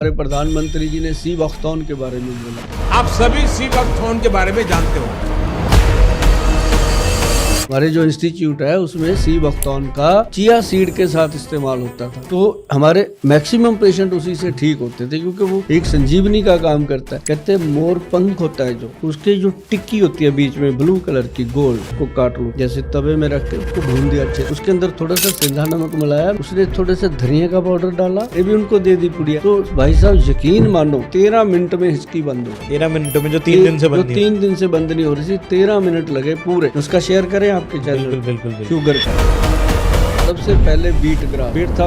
हमारे प्रधानमंत्री जी ने सी वक्तौन के बारे में बोला। आप सभी सी वक्तौन के बारे में जानते हो। हमारे जो इंस्टीट्यूट है उसमें सी वक्तौन का चिया सीड के साथ इस्तेमाल होता था, तो हमारे मैक्सिमम पेशेंट उसी से ठीक होते थे, क्योंकि वो एक संजीवनी का काम करता है। कहते हैं मोर पंख होता है जो, उसके जो टिक्की होती है बीच में ब्लू कलर की गोल को काट लो, जैसे तवे में रख के उसको भून दिया अच्छे, उसके अंदर थोड़ा सा सेंधा नमक मिलाया, उसने थोड़े से धनिया का पाउडर डाला, ये भी उनको दे दी पुड़िया। तो भाई साहब यकीन मानो 13 मिनट में हिचकी बंद हो। 13 मिनटों में जो 3 दिन से बंद नहीं हो रही थी, 13 मिनट लगे पूरे। उसका शेयर करें आपके चैनल। बिल्कुल। शुगर का सबसे पहले बीट था,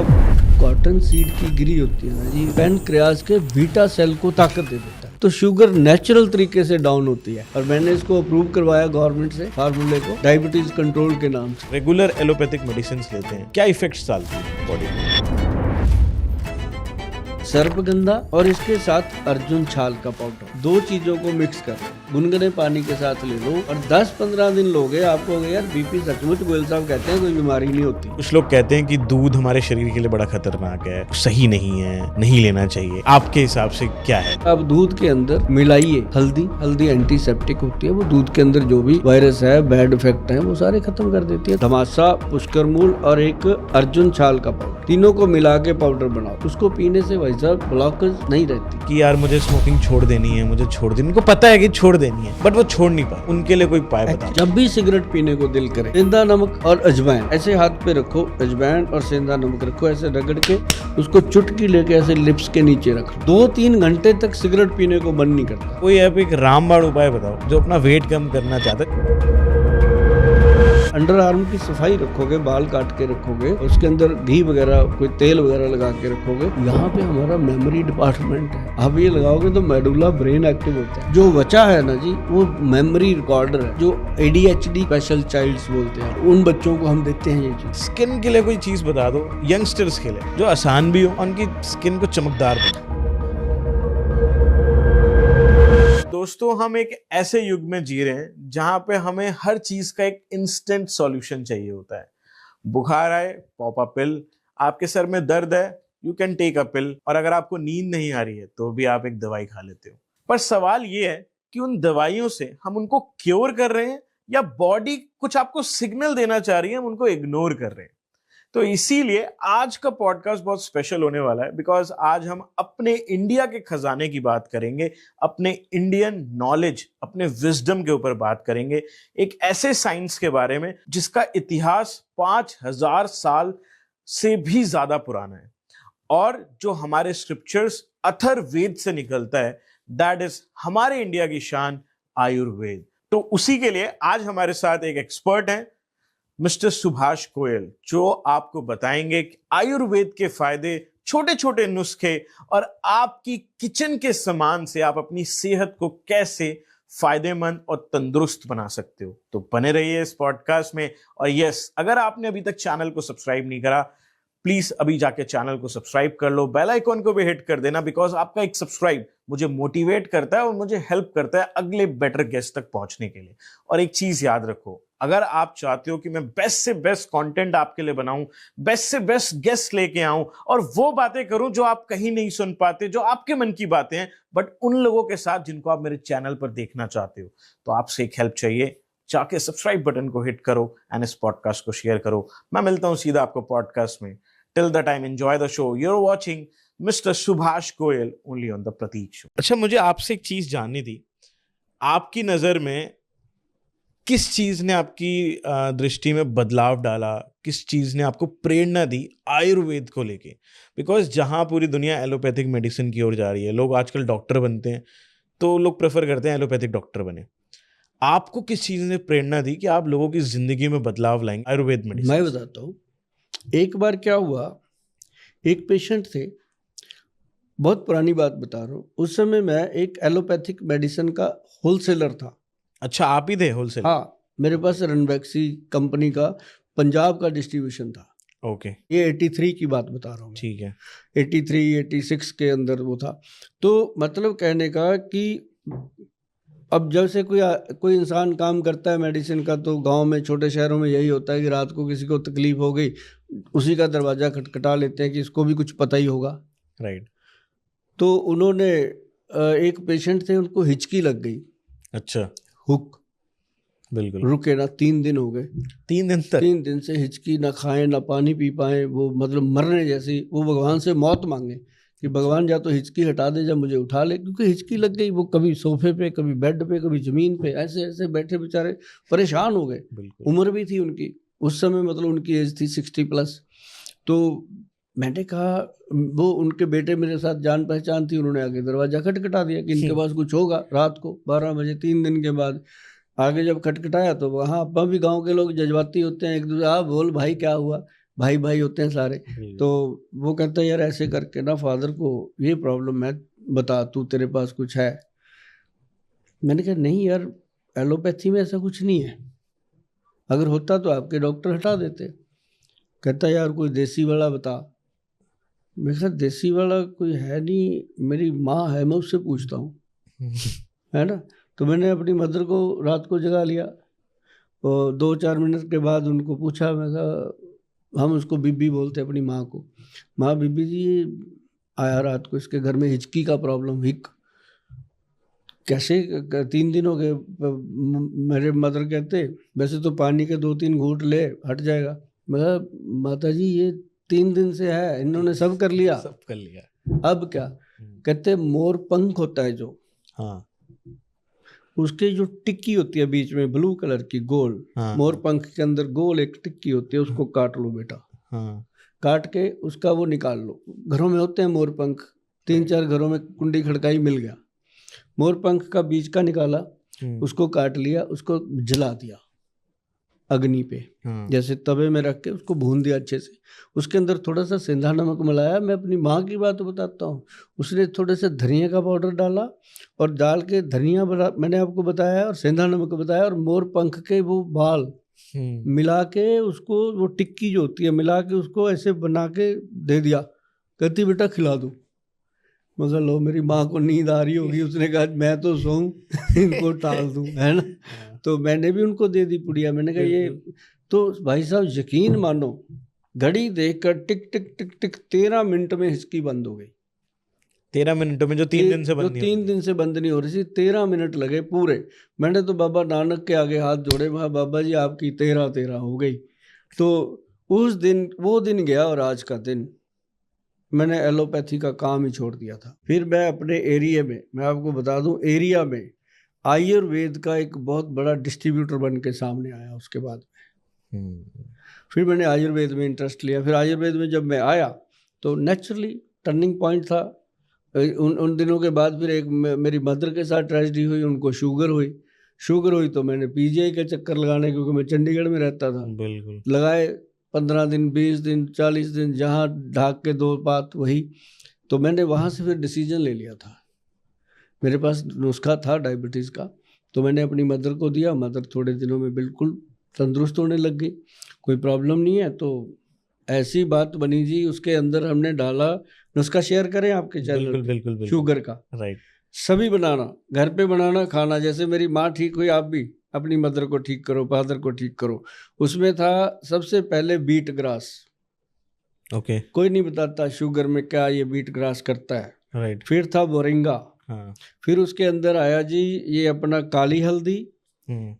कॉटन सीड की गिरी होती है ना जी, पैनक्रियाज के बीटा सेल को ताकत दे देता है, तो शुगर नेचुरल तरीके से डाउन होती है। और मैंने इसको अप्रूव करवाया गवर्नमेंट से, फार्मूले को, डायबिटीज कंट्रोल के नाम से। रेगुलर एलोपैथिक मेडिसिन लेते हैं, क्या इफेक्ट्स डालती है बॉडी में? सर्पगंधा और इसके साथ अर्जुन छाल का पाउडर, 2 चीजों को मिक्स कर गुनगुने पानी के साथ ले लो और 10-15 दिन लोगे, आपको हो गया यार बीपी। सचमुच गोयल साहब कहते हैं कोई बीमारी नहीं होती। कुछ लोग कहते हैं कि दूध हमारे शरीर के लिए बड़ा खतरनाक है, सही नहीं है, नहीं लेना चाहिए, आपके हिसाब से क्या है? अब दूध के अंदर मिलाइए हल्दी एंटीसेप्टिक होती है, वो दूध के अंदर जो भी वायरस है, बैड इफेक्ट है, वो सारे खत्म कर देती है। धमासा, पुष्कर मूल और एक अर्जुन छाल का पाउडर, तीनों को मिला के पाउडर बनाओ, उसको पीने से भाई साहब ब्लॉकेज नहीं रहती। कि यार मुझे स्मोकिंग छोड़ देनी है, मुझे छोड़ देनी, उनको पता है कि छोड़ देनी है बट वो छोड़ नहीं पाए, उनके लिए कोई उपाय बताओ। जब भी सिगरेट पीने को दिल करे, सेंधा नमक और अजवाइन ऐसे हाथ पे रखो, अजवाइन और सेंधा नमक रखो, ऐसे रगड़ के उसको चुटकी लेके ऐसे लिप्स के नीचे रख लो, 2-3 घंटे तक सिगरेट पीने को मन नहीं करता। कोई आप एक रामबाण उपाय बताओ जो अपना वेट कम करना चाहता है। अंडर आर्म की सफाई रखोगे, बाल काट के रखोगे, उसके अंदर घी वगैरह, कोई तेल वगैरह लगा के रखोगे। यहाँ पे हमारा मेमोरी डिपार्टमेंट है, आप ये लगाओगे तो मेडुला ब्रेन एक्टिव होता है। जो बच्चा है ना जी, वो मेमोरी रिकॉर्डर है, जो ADHD स्पेशल चाइल्ड्स बोलते हैं, उन बच्चों को हम देते हैं ये चीज। स्किन के लिए कोई चीज बता दो यंगस्टर्स के लिए जो आसान भी हो, उनकी स्किन को चमकदार बनाए। दोस्तों, हम एक ऐसे युग में जी रहे हैं जहां पे हमें हर चीज का एक इंस्टेंट सॉल्यूशन चाहिए होता है। बुखार आए, पॉप अ पिल, आपके सर में दर्द है, यू कैन टेक अ पिल, और अगर आपको नींद नहीं आ रही है तो भी आप एक दवाई खा लेते हो। पर सवाल ये है कि उन दवाइयों से हम उनको क्योर कर रहे हैं या बॉडी कुछ आपको सिग्नल देना चाह रही है, हम उनको इग्नोर कर रहे हैं। तो इसीलिए आज का पॉडकास्ट बहुत स्पेशल होने वाला है, बिकॉज आज हम अपने इंडिया के खजाने की बात करेंगे, अपने इंडियन नॉलेज, अपने विजडम के ऊपर बात करेंगे, एक ऐसे साइंस के बारे में जिसका इतिहास 5000 साल से भी ज्यादा पुराना है और जो हमारे स्क्रिप्चर्स अथर्ववेद से निकलता है, दैट इज हमारे इंडिया की शान आयुर्वेद। तो उसी के लिए आज हमारे साथ एक एक्सपर्ट हैं, मिस्टर सुभाष गोयल, जो आपको बताएंगे कि आयुर्वेद के फायदे, छोटे छोटे नुस्खे और आपकी किचन के सामान से आप अपनी सेहत को कैसे फायदेमंद और तंदुरुस्त बना सकते हो। तो बने रहिए इस पॉडकास्ट में। और यस, अगर आपने अभी तक चैनल को सब्सक्राइब नहीं करा, प्लीज अभी जाके चैनल को सब्सक्राइब कर लो, बेल आइकॉन को भी हिट कर देना, बिकॉज आपका एक सब्सक्राइब मुझे मोटिवेट करता है और मुझे हेल्प करता है अगले बेटर गेस्ट तक पहुंचने के लिए। और एक चीज याद रखो, अगर आप चाहते हो कि मैं बेस्ट से बेस्ट कंटेंट आपके लिए बनाऊं, बेस्ट से बेस्ट गेस्ट लेके आऊं और वो बातें करूं जो आप कहीं नहीं सुन पाते, जो आपके मन की बातें हैं, बट उन लोगों के साथ जिनको आप मेरे चैनल पर देखना चाहते हो, तो आपसे एक हेल्प चाहिए, जाके सब्सक्राइब बटन को हिट करो एंड इस पॉडकास्ट को शेयर करो। मैं मिलता हूं सीधा आपको पॉडकास्ट में। Till the time, enjoy the show. You are watching mister Subhash Goyal only on the Prateek show. अच्छा, मुझे आपसे एक चीज जाननी थी, आपकी नजर में किस चीज ने आपकी दृष्टि में बदलाव डाला, किस चीज ने आपको प्रेरणा दी आयुर्वेद को लेके? बिकॉज जहां पूरी दुनिया एलोपैथिक मेडिसिन की ओर जा रही है, लोग आजकल डॉक्टर बनते हैं, तो लोग प्रेफर करते हैं एलोपैथिक डॉक्टर बने। आपको किस चीज ने प्रेरणा दी कि आप लोगों की जिंदगी में बदलाव लाएंगे आयुर्वेद मेडिसिन? मैं बताता हूँ। एक बार क्या हुआ, एक पेशेंट थे, बहुत पुरानी बात बता रहा हूँ, उस समय मैं एक एलोपैथिक मेडिसिन का होलसेलर था। अच्छा, आप ही थे होलसेल? हाँ, मेरे पास रनबैक्सी कंपनी का पंजाब का डिस्ट्रीब्यूशन था। ओके, ये 83 की बात बता रहा हूँ। ठीक है। 86 के अंदर वो था। तो मतलब कहने का कि अब जब से कोई इंसान काम करता है मेडिसिन का, तो गांव में, छोटे शहरों में यही होता है कि रात को किसी को तकलीफ हो गई, उसी का दरवाजा खटखटा लेते हैं कि इसको भी कुछ पता ही होगा। राइट। तो उन्होंने एक पेशेंट थे, उनको हिचकी लग गई, अच्छा, हुक, बिल्कुल। रुके ना, 3 दिन हो गए, 3 दिन तक? 3 दिन से हिचकी, ना खाएं ना पानी पी पाए, वो मतलब मरने जैसी, वो भगवान से मौत मांगे कि भगवान या तो हिचकी हटा दे या मुझे उठा ले, क्योंकि हिचकी लग गई। वो कभी सोफे पे, कभी बेड पे, कभी जमीन पे, ऐसे ऐसे बैठे बेचारे परेशान हो गए। बिल्कुल। उम्र भी थी उनकी उस समय, मतलब उनकी एज थी 60+। तो मैंने कहा, वो उनके बेटे मेरे साथ जान पहचान थी, उन्होंने आगे दरवाजा खटखटा दिया कि इनके पास कुछ होगा। रात को 12 बजे 3 दिन के बाद आगे जब खटखटाया तो वहाँ अपना भी गांव के लोग जज्बाती होते हैं, एक दूसरे, आप बोल भाई क्या हुआ, भाई भाई होते हैं सारे। तो वो कहता है यार ऐसे करके ना फादर को ये प्रॉब्लम है, बता तू तेरे पास कुछ है। मैंने कहा नहीं यार, एलोपैथी में ऐसा कुछ नहीं है, अगर होता तो आपके डॉक्टर हटा देते। कहता यार कोई देसी वाला बता। मैं कहा देसी वाला कोई है नहीं, मेरी माँ है, मैं उससे पूछता हूँ, है ना। तो मैंने अपनी मदर को रात को जगा लिया और 2-4 मिनट के बाद उनको पूछा। मैं कहा, हम उसको बीबी बोलते अपनी माँ को, माँ बीबी जी आया रात को, इसके घर में हिचकी का प्रॉब्लम, हिक कैसे, 3 दिन हो गए। मेरे मदर कहते वैसे तो पानी के 2-3 घूंट ले हट जाएगा। मैं कहा माता जी ये 3 दिन से है, इन्होंने सब कर लिया, सब कर लिया, अब क्या। कहते मोर पंख होता है जो, हाँ, उसके जो टिक्की होती है बीच में ब्लू कलर की गोल, हाँ, मोर पंख के अंदर गोल एक टिक्की होती है, उसको काट लो बेटा, हाँ, काट के उसका वो निकाल लो। घरों में होते हैं मोर पंख, 3-4 घरों में कुंडी खड़काई मिल गया। मोर पंख का बीज का निकाला, उसको काट लिया, उसको जला दिया अग्नि पे, जैसे तवे में रख के उसको भून दिया अच्छे से। उसके अंदर थोड़ा सा सेंधा नमक मिलाया। मैं अपनी माँ की बात बताता हूँ, उसने थोड़े से धनिया का पाउडर डाला और डाल के धनिया मैंने आपको बताया, और सेंधा नमक बताया, और मोर पंख के वो बाल मिला के उसको, वो टिक्की जो होती है मिला के उसको ऐसे बना के दे दिया। कहती बेटा खिला दूँ। मगर लो मेरी माँ को नींद आ रही होगी, उसने कहा मैं तो सोऊं इनको टाल दूं, है ना। तो मैंने भी उनको दे दी पुड़िया। मैंने कहा ये तो भाई साहब यकीन मानो, घड़ी देखकर टिक टिक टिक टिक 13 मिनट में हिचकी बंद हो गई। 13 मिनटों में जो 3 दिन से बंद नहीं, 3 दिन से बंद नहीं हो रही थी, 13 मिनट लगे पूरे। मैंने तो बाबा नानक के आगे हाथ जोड़े, मैं बाबा जी आपकी 13 हो गई। तो उस दिन वो दिन गया, और आज का दिन मैंने एलोपैथी का काम ही छोड़ दिया था। फिर मैं अपने एरिया में, मैं आपको बता दूं, एरिया में आयुर्वेद का एक बहुत बड़ा डिस्ट्रीब्यूटर बन के सामने आया। उसके बाद फिर मैंने आयुर्वेद में इंटरेस्ट लिया। फिर आयुर्वेद में जब मैं आया तो नेचुरली टर्निंग पॉइंट था। उन दिनों के बाद फिर एक मेरी मदर के साथ ट्रेजेडी हुई, उनको शुगर हुई तो मैंने पीजीआई के चक्कर लगाने, क्योंकि मैं चंडीगढ़ में रहता था, बिल्कुल लगाए 15 दिन 20 दिन 40 दिन, जहाँ ढाक के 2 बात वही। तो मैंने वहाँ से फिर डिसीजन ले लिया था, मेरे पास नुस्खा था डायबिटीज़ का, तो मैंने अपनी मदर को दिया। मदर थोड़े दिनों में बिल्कुल तंदुरुस्त होने लग गई, कोई प्रॉब्लम नहीं है। तो ऐसी बात बनी जी, उसके अंदर हमने डाला नुस्खा, शेयर करें आपके चैनल पे, बिल्कुल शुगर का, राइट, सभी बनाना, घर पे बनाना, खाना। जैसे मेरी माँ ठीक हुई, आप भी अपनी मदर को ठीक करो, फादर को ठीक करो। उसमें था सबसे पहले बीट ग्रास। ओके, कोई नहीं बताता शुगर में क्या ये बीट ग्रास करता है, राइट। फिर था मोरिंगा, हाँ, फिर उसके अंदर आया जी ये अपना काली हल्दी,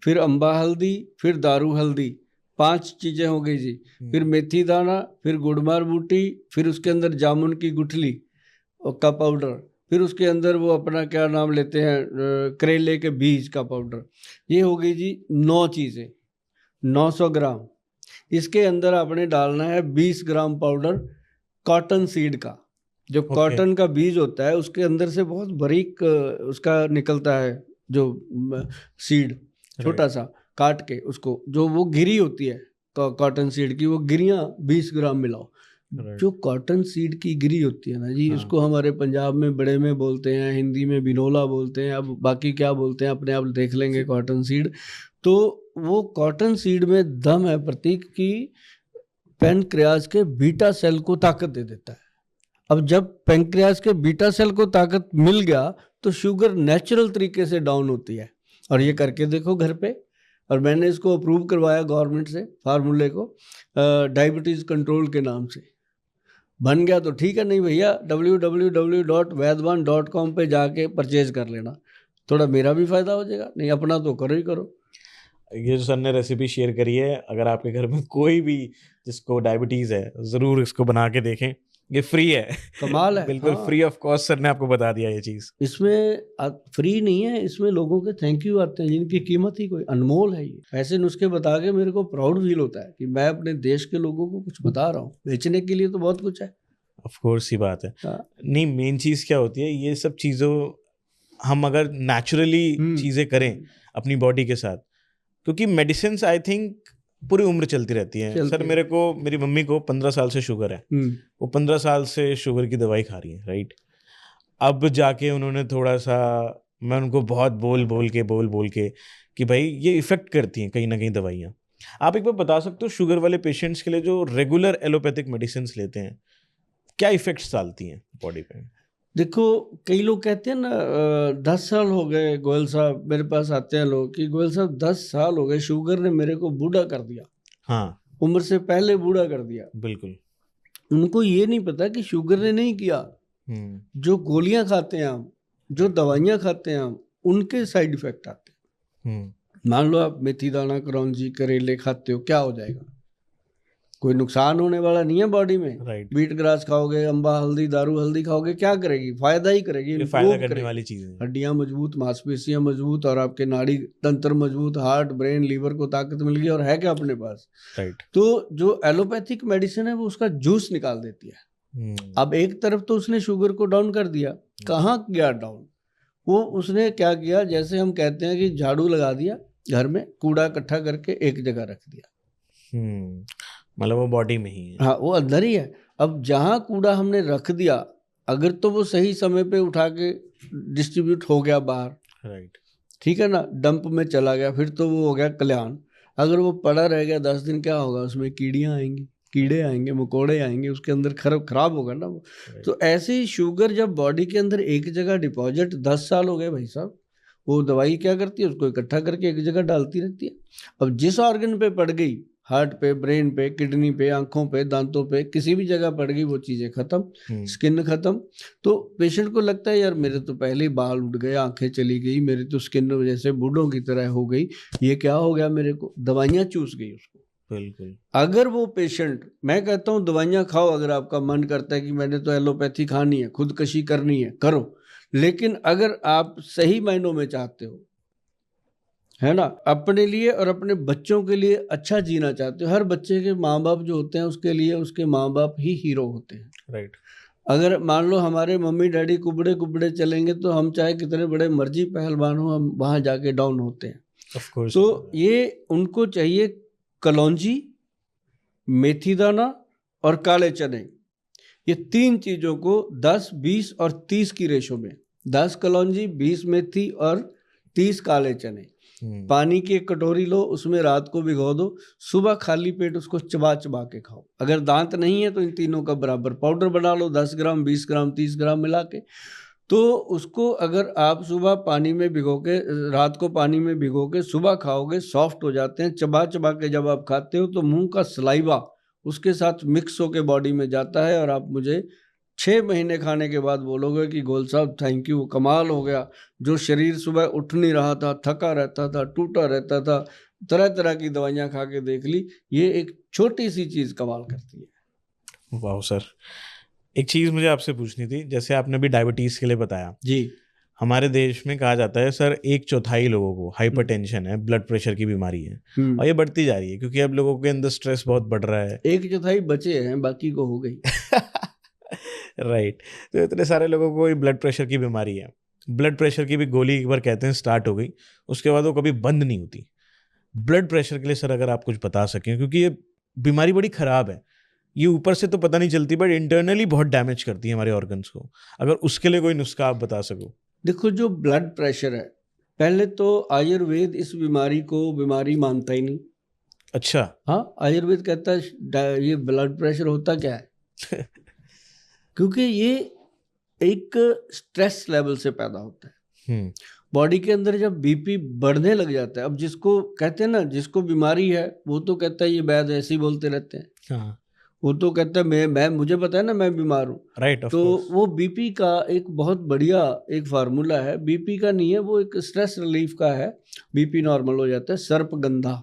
फिर अम्बा हल्दी, फिर दारू हल्दी, 5 चीजें हो गई जी। फिर मेथी दाना, फिर गुड़मार बूटी, फिर उसके अंदर जामुन की गुठली का पाउडर, फिर उसके अंदर वो अपना क्या नाम लेते हैं, करेले के बीज का पाउडर। ये हो गई जी 9 चीज़ें, 900 ग्राम। इसके अंदर आपने डालना है 20 ग्राम पाउडर कॉटन सीड का। जो कॉटन का बीज होता है उसके अंदर से बहुत बारीक उसका निकलता है, जो सीड छोटा सा काट के उसको, जो वो गिरी होती है कॉटन सीड की, वो गिरियाँ 20 ग्राम मिलाओ। जो कॉटन सीड की गिरी होती है ना जी, इसको हमारे पंजाब में बड़े में बोलते हैं, हिंदी में बिनोला बोलते हैं, अब बाकी क्या बोलते हैं अपने आप देख लेंगे, कॉटन सीड। तो वो कॉटन सीड में दम है प्रतीक की, पैनक्रियाज के बीटा सेल को ताकत दे देता है। अब जब पैनक्रियाज के बीटा सेल को ताकत मिल गया तो शुगर नेचुरल तरीके से डाउन होती है। और ये करके देखो घर पे, और मैंने इसको अप्रूव करवाया गवर्नमेंट से, फार्मूले को, डायबिटीज़ कंट्रोल के नाम से। बन गया तो ठीक है, नहीं भैया www.vaidwan.com पे जाके परचेज कर लेना, थोड़ा मेरा भी फायदा हो जाएगा, नहीं अपना तो करो ही करो। ये जो सर ने रेसिपी शेयर करी है, अगर आपके घर में कोई भी जिसको डायबिटीज है ज़रूर इसको बना के देखें, ये फ्री है। कमाल है। बिल्कुल हाँ। फ्री ऑफ कॉस्ट सर ने आपको बता दिया ये चीज़। इसमें फ्री नहीं है, इसमें लोगों के थैंक यू आते हैं जिनकी कीमत ही कोई अनमोल है। ये ऐसे नुस्खे बता के मेरे को प्राउड फील होता है कि मैं अपने देश के लोगों को कुछ बता रहा हूँ। बेचने के लिए तो बहुत कुछ है। ऑफ कोर्स ही बात है। हाँ। नहीं, मेन चीज़ क्या होती है, ये सब चीज़ों हम अगर नेचुरली चीज़ें करें अपनी बॉडी के साथ, क्योंकि मेडिसिन आई थिंक पूरी उम्र चलती रहती है। सर मेरी मम्मी को 15 साल से शुगर है, वो 15 साल से शुगर की दवाई खा रही है, राइट। अब जाके उन्होंने थोड़ा सा, मैं उनको बहुत बोल के कि भाई ये इफ़ेक्ट करती हैं कहीं ना कहीं दवाइयाँ। आप एक बार बता सकते हो शुगर वाले पेशेंट्स के लिए जो रेगुलर एलोपैथिक मेडिसिन लेते हैं क्या इफ़ेक्ट्स डालती हैं बॉडी पे? देखो, कई लोग कहते हैं ना 10 साल हो गए गोयल साहब, मेरे पास आते हैं लोग कि गोयल साहब 10 साल हो गए, शुगर ने मेरे को बूढ़ा कर दिया। हाँ, उम्र से पहले बूढ़ा कर दिया। बिल्कुल। उनको ये नहीं पता कि शुगर ने नहीं किया, जो गोलियां खाते हैं हम, जो दवाइयां खाते हैं हम, उनके साइड इफेक्ट आते हैं। मान लो आप मेथी दाना, करौंजी, करेले खाते हो, क्या हो जाएगा? कोई नुकसान होने वाला नहीं है बॉडी में। राइट। बीट ग्रास खाओगे, अम्बा हल्दी, दारू हल्दी खाओगे, क्या करेगी? फायदा ही करेगी, ये improve फायदा करने करेगी। वाली चीज है। हड्डियां मजबूत, मांसपेशियां मजबूत, और आपके नाड़ी तंत्र मजबूत, हार्ट, ब्रेन, लीवर को ताकत मिल गई, और है क्या अपने पास? राइट। तो जो एलोपैथिक मेडिसिन है वो उसका जूस निकाल देती है। अब एक तरफ तो उसने शुगर को डाउन कर दिया, कहाँ गया डाउन? वो उसने क्या किया, जैसे हम कहते हैं कि झाड़ू लगा दिया, घर में कूड़ा इकट्ठा करके एक जगह रख दिया। मतलब वो बॉडी में ही है। हाँ, वो अंदर ही है। अब जहाँ कूड़ा हमने रख दिया, अगर तो वो सही समय पे उठा के डिस्ट्रीब्यूट हो गया बाहर, राइट, ठीक है ना, डंप में चला गया, फिर तो वो हो गया कल्याण। अगर वो पड़ा रह गया 10 दिन, क्या होगा? उसमें कीड़ियाँ आएंगी, कीड़े आएंगे, मकोड़े आएंगे, उसके अंदर खराब होगा ना वो। तो ऐसे ही शुगर जब बॉडी के अंदर एक जगह डिपॉजिट 10 साल हो गए भाई साहब, वो दवाई क्या करती है, उसको इकट्ठा करके एक जगह डालती रहती है। अब जिस ऑर्गन पे पड़ गई, हार्ट पे, ब्रेन पे, किडनी पे, आंखों पे, दांतों पे, किसी भी जगह पड़ गई, वो चीज़ें खत्म, स्किन खत्म। तो पेशेंट को लगता है यार मेरे तो पहले ही बाल उठ गए, आंखें चली गई, मेरी तो स्किन जैसे बूढ़ों की तरह हो गई, ये क्या हो गया मेरे को? दवाइयाँ चूस गई उसको। बिल्कुल। अगर वो पेशेंट, मैं कहता हूँ दवाइयाँ खाओ, अगर आपका मन करता है कि मैंने तो एलोपैथी खानी है, खुदकशी करनी है, करो। लेकिन अगर आप सही मायनों में चाहते हो, है ना, अपने लिए और अपने बच्चों के लिए अच्छा जीना चाहते हो, हर बच्चे के माँ बाप जो होते हैं उसके लिए उसके माँ बाप ही हीरो होते हैं। राइट। अगर मान लो हमारे मम्मी डैडी कुबड़े कुबड़े चलेंगे तो हम चाहे कितने बड़े मर्जी पहलवान हो, हम वहाँ जाके डाउन होते हैं। Of course. तो ये उनको चाहिए कलौंजी, मेथी दाना और काले चने, ये 3 चीज़ों को 10, 20 और 30 की रेशो में, 10 कलौंजी, 20 मेथी और 30 काले चने, पानी की 1 कटोरी लो, उसमें रात को भिगो दो, सुबह खाली पेट उसको चबा चबा के खाओ। अगर दांत नहीं है तो इन तीनों का बराबर पाउडर बना लो, 10 ग्राम, 20 ग्राम, 30 ग्राम मिला के। तो उसको अगर आप सुबह पानी में भिगो के, रात को पानी में भिगो के सुबह खाओगे, सॉफ्ट हो जाते हैं। चबा चबा के जब आप खाते हो तो मुंह का सलाइवा उसके साथ मिक्स होके बॉडी में जाता है, और आप मुझे 6 महीने खाने के बाद बोलोगे कि गोल साहब थैंक यू, कमाल हो गया। जो शरीर सुबह उठ नहीं रहा था, थका रहता था, टूटा रहता था, तरह तरह की दवाइयाँ खा के देख ली, ये एक छोटी सी चीज़ कमाल करती है। वाह सर, एक चीज़ मुझे आपसे पूछनी थी, जैसे आपने भी डायबिटीज़ के लिए बताया जी। हमारे देश में कहा जाता है सर 1/4 लोगों को हाइपरटेंशन है, ब्लड प्रेशर की बीमारी है, और ये बढ़ती जा रही है क्योंकि अब लोगों के अंदर स्ट्रेस बहुत बढ़ रहा है। 1/4 बचे हैं, बाकी को हो गई। राइट। तो इतने सारे लोगों को ब्लड प्रेशर की बीमारी है, ब्लड प्रेशर की भी गोली एक बार कहते हैं स्टार्ट हो गई, उसके बाद वो कभी बंद नहीं होती। ब्लड प्रेशर के लिए सर अगर आप कुछ बता सकें, क्योंकि ये बीमारी बड़ी ख़राब है, ये ऊपर से तो पता नहीं चलती बट इंटरनली बहुत डैमेज करती है हमारे ऑर्गन्स को, अगर उसके लिए कोई नुस्खा आप बता सको। देखो, जो ब्लड प्रेशर है, पहले तो आयुर्वेद इस बीमारी को बीमारी मानता ही नहीं। अच्छा। हाँ, आयुर्वेद कहता है ये ब्लड प्रेशर होता क्या है क्योंकि ये एक स्ट्रेस लेवल से पैदा होता है। बॉडी के अंदर जब बीपी बढ़ने लग जाता है, अब जिसको कहते हैं ना, जिसको बीमारी है वो तो कहता है ये वैद्य ऐसे ही बोलते रहते हैं। हाँ। वो तो कहता है मैं मुझे पता है ना मैं बीमार हूँ। राइट, ऑफ तो कोर्स। वो बीपी का एक बहुत बढ़िया एक फार्मूला है, बीपी का नहीं है, वो एक स्ट्रेस रिलीफ का है, बीपी नॉर्मल हो जाता है। सर्पगंधा,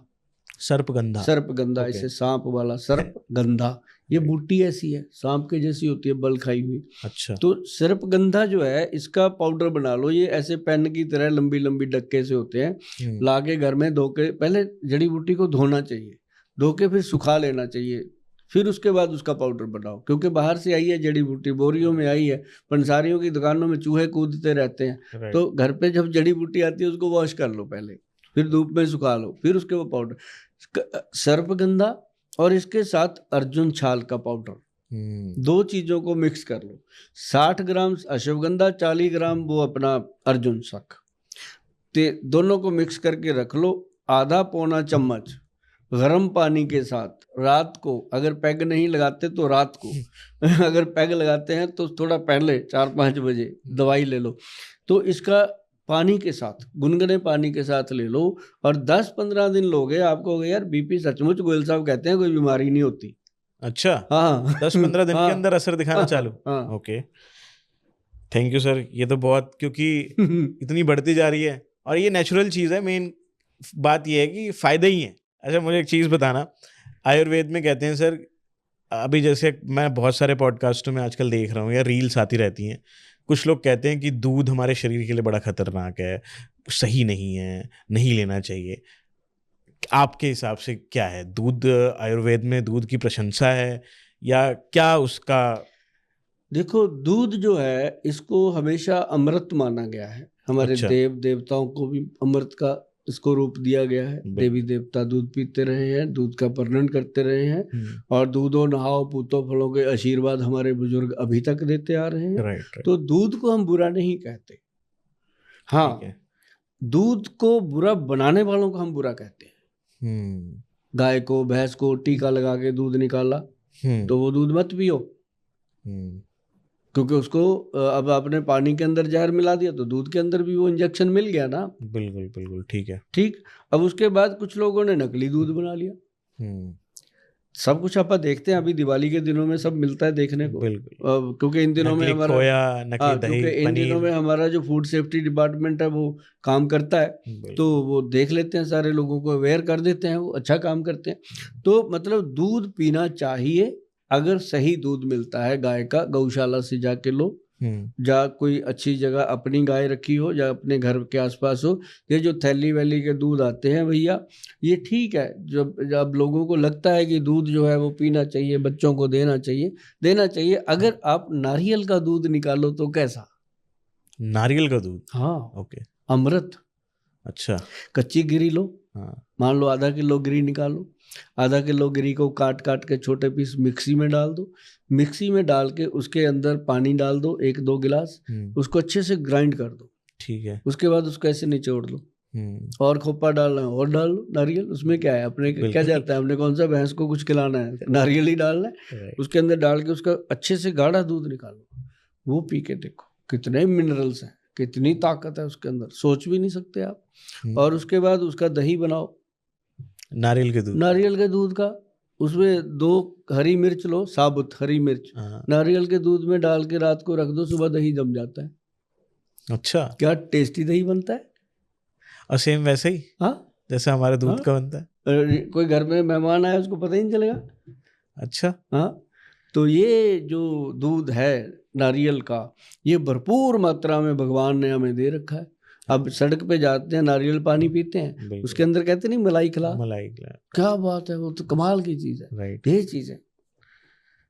सर्पगंधा। सर्पगंधा, Okay. इसे सांप वाला सर्पगंधा, ये बूटी ऐसी है सांप के जैसी होती है, बल खाई हुई। अच्छा। तो सर्पगंधा जो है इसका पाउडर बना लो, ये ऐसे पेन की तरह लंबी लंबी डक्के से होते हैं, लाके घर में धो के, पहले जड़ी बूटी को धोना चाहिए, धो के फिर सुखा लेना चाहिए, फिर उसके बाद उसका पाउडर बनाओ। क्योंकि बाहर से आई है जड़ी बूटी, बोरियों में आई है, पंसारियों की दुकानों में चूहे कूदते रहते हैं, Right. तो घर पे जब जड़ी बूटी आती है उसको वॉश कर लो पहले, फिर धूप में सुखा लो, फिर उसके वो पाउडर। सर्पगंधा और इसके साथ अर्जुन छाल का पाउडर, दो चीजों को मिक्स कर लो। 60 ग्राम अश्वगंधा, 40 ग्राम वो अपना अर्जुन शक, दोनों को मिक्स करके रख लो। आधा पौना चम्मच गर्म पानी के साथ रात को, अगर पैग नहीं लगाते तो रात को अगर पैग लगाते हैं तो थोड़ा पहले 4-5 बजे दवाई ले लो। तो इसका पानी के साथ, गुनगुने पानी के साथ ले लो, और 10-15 दिन लोगे, आपको हो गया यार बीपी सचमुच गोयल साहब कहते हैं कोई बीमारी नहीं होती। अच्छा, हाँ 10-15 दिन हाँ, के अंदर असर दिखाना हाँ, चालू। हाँ। Okay, thank you sir. ये तो बहुत, क्योंकि इतनी बढ़ती जा रही है और ये नेचुरल चीज़ है। मेन बात ये है कि फ़ायदे ही हैं। अच्छा, मुझे एक चीज़ बताना, आयुर्वेद में कहते हैं सर, अभी जैसे मैं बहुत सारे पॉडकास्टों में आजकल देख रहा हूँ या रील्स आती रहती हैं, कुछ लोग कहते हैं कि दूध हमारे शरीर के लिए बड़ा खतरनाक है, सही नहीं है, नहीं लेना चाहिए। आपके हिसाब से क्या है, दूध, आयुर्वेद में दूध की प्रशंसा है या क्या उसका? देखो, दूध जो है इसको हमेशा अमृत माना गया है। हमारे अच्छा। देव देवताओं को भी अमृत का इसको रूप दिया गया है। देवी देवता दूध पीते रहे हैं, दूध का वर्णन करते रहे हैं, और दूधो नहाओ पूतो फलों के आशीर्वाद हमारे बुजुर्ग अभी तक देते आ रहे हैं। राइट। तो दूध को हम बुरा नहीं कहते, हाँ दूध को बुरा बनाने वालों को हम बुरा कहते हैं। गाय को, भैंस को टीका लगा के दूध निकाला तो वो दूध मत पियो, क्योंकि उसको अब आपने पानी के अंदर जहर मिला दिया तो दूध के अंदर भी वो इंजेक्शन मिल गया ना। बिल्कुल बिल्कुल, ठीक है। ठीक, अब उसके बाद कुछ लोगों ने नकली दूध बना लिया। सब कुछ आप देखते हैं, अभी दिवाली के दिनों में सब मिलता है देखने को, क्योंकि इन दिनों में हमारा क्योंकि इन दिनों में हमारा जो फूड सेफ्टी डिपार्टमेंट है वो काम करता है, तो वो देख लेते हैं, सारे लोगों को अवेयर कर देते हैं, वो अच्छा काम करते हैं। तो मतलब दूध पीना चाहिए, अगर सही दूध मिलता है गाय का, गौशाला से जाके लो, जा कोई अच्छी जगह अपनी गाय रखी हो या अपने घर के आसपास हो। ये जो थैली वैली के दूध आते हैं भैया, ये ठीक है, जब लोगों को लगता है कि दूध जो है वो पीना चाहिए, बच्चों को देना चाहिए। अगर आप नारियल का दूध निकालो तो कैसा? नारियल का दूध, हाँ ओके, अमृत। अच्छा, कच्ची गिरी लो, हाँ, मान लो आधा किलो गिरी निकालो, आधा किलो गिरी को काट काट के छोटे पीस मिक्सी में डाल दो, मिक्सी में डाल के उसके अंदर पानी डाल दो 1-2 गिलास, उसको अच्छे से ग्राइंड कर दो, ठीक है। उसके बाद उसको ऐसे निचोड़ लो, और खोपा डालना है और डाल लो नारियल, उसमें क्या है, अपने क्या जाता है, हमने कौन सा भैंस को कुछ खिलाना है, नारियल ही डालना है। उसके अंदर डाल के उसका अच्छे से गाढ़ा दूध निकालो, वो पी के देखो कितने मिनरल्स हैं, कितनी ताकत है उसके अंदर, सोच भी नहीं सकते आप। और उसके बाद उसका दही बनाओ, नारियल के दूध का, उसमें 2 हरी मिर्च लो, साबुत हरी मिर्च, नारियल के दूध में डाल के रात को रख दो, सुबह दही जम जाता है। अच्छा, क्या टेस्टी दही बनता है। और सेम वैसे ही, हाँ, जैसे हमारे दूध का बनता है। कोई घर में मेहमान आया उसको पता ही नहीं चलेगा। अच्छा, हाँ, तो ये जो दूध है नारियल का, ये भरपूर मात्रा में भगवान ने हमें दे रखा है। अब सड़क पे जाते हैं, नारियल पानी पीते हैं, उसके अंदर कहते नहीं मलाई खिला, क्या बात है, वो तो कमाल की चीज है। राइट, ये चीज है।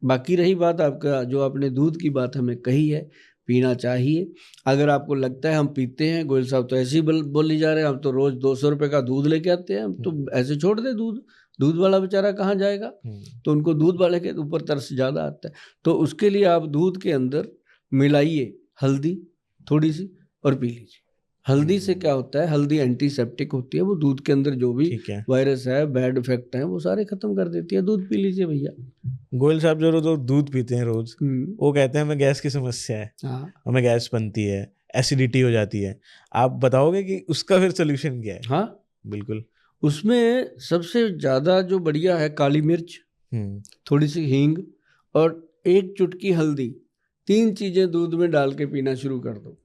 बाकी रही बात आपका, जो आपने दूध की बात हमें कही है, पीना चाहिए। अगर आपको लगता है हम पीते हैं, गोयल साहब तो ऐसे ही बोली जा रहे हैं, हम तो रोज 200 रुपए का दूध लेके आते हैं, हम तो ऐसे छोड़ दे दूध वाला बेचारा कहाँ जाएगा, तो उनको दूध वाले के ऊपर तरस ज्यादा आता है। तो उसके लिए आप दूध के अंदर मिलाइए हल्दी थोड़ी सी और पी लीजिए। हल्दी से क्या होता है, हल्दी एंटीसेप्टिक होती है, वो दूध के अंदर जो भी वायरस है, बैड इफेक्ट है, वो सारे खत्म कर देती है। दूध पी लीजिए भैया। गोयल साहब जो दूध पीते हैं रोज, वो कहते हैं हमें गैस की समस्या है, हमें गैस बनती है, एसिडिटी हो जाती है। आप बताओगे कि उसका फिर सोल्यूशन क्या है? हाँ बिल्कुल, उसमें सबसे ज्यादा जो बढ़िया है काली मिर्च, थोड़ी सी हींग और एक चुटकी हल्दी, 3 चीजें दूध में डाल के पीना शुरू कर दो।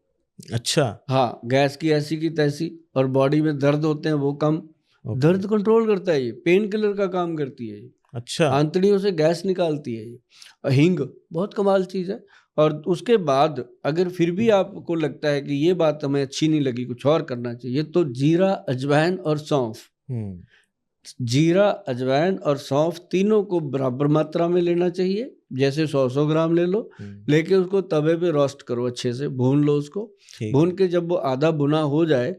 अच्छा। हाँ, गैस की ऐसी की तैसी, और बॉडी में दर्द होते हैं वो कम। दर्द कंट्रोल करता है ये, पेन किलर का काम करती है ये, अच्छा। आंतड़ियों से गैस निकालती है ये। हींग बहुत कमाल चीज है। और उसके बाद अगर फिर भी आपको लगता है कि ये बात हमें अच्छी नहीं लगी, कुछ और करना चाहिए, तो जीरा, अजवाइन और सौंफ, जीरा, अजवाइन और सौंफ तीनों को बराबर मात्रा में लेना चाहिए। जैसे 100 ग्राम ले लो, लेके उसको तवे पे रोस्ट करो, अच्छे से भून लो उसको। भून के जब वो आधा भुना हो जाए,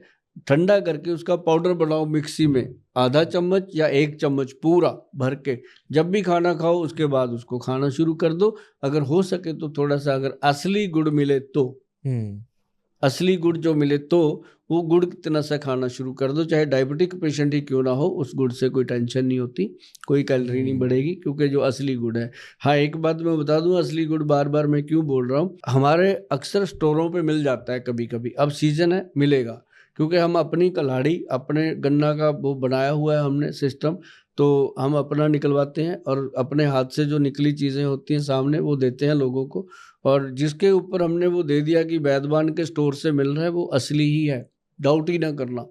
ठंडा करके उसका पाउडर बनाओ मिक्सी में, आधा चम्मच या 1 चम्मच पूरा भर के। जब भी खाना खाओ उसके बाद उसको खाना शुरू कर दो। अगर हो सके तो थोड़ा सा, अगर असली गुड़ मिले तो, असली गुड़ जो मिले तो वो गुड़ कितना सा खाना शुरू कर दो। चाहे डायबिटिक पेशेंट ही क्यों ना हो, उस गुड़ से कोई टेंशन नहीं होती, कोई कैलोरी नहीं बढ़ेगी, क्योंकि जो असली गुड़ है। हाँ, एक बात मैं बता दूं, असली गुड़ बार बार मैं क्यों बोल रहा हूँ, हमारे अक्सर स्टोरों पे मिल जाता है कभी कभी, अब सीजन है मिलेगा, क्योंकि हम अपनी कल्हाड़ी, अपने गन्ना का वो बनाया हुआ है हमने सिस्टम, तो हम अपना निकलवाते हैं और अपने हाथ से जो निकली चीज़ें होती हैं सामने वो देते हैं लोगों को। और जिसके ऊपर हमने वो दे दिया कि वैद्यवान के स्टोर से मिल रहा है, वो असली ही है, डाउट ही ना करना,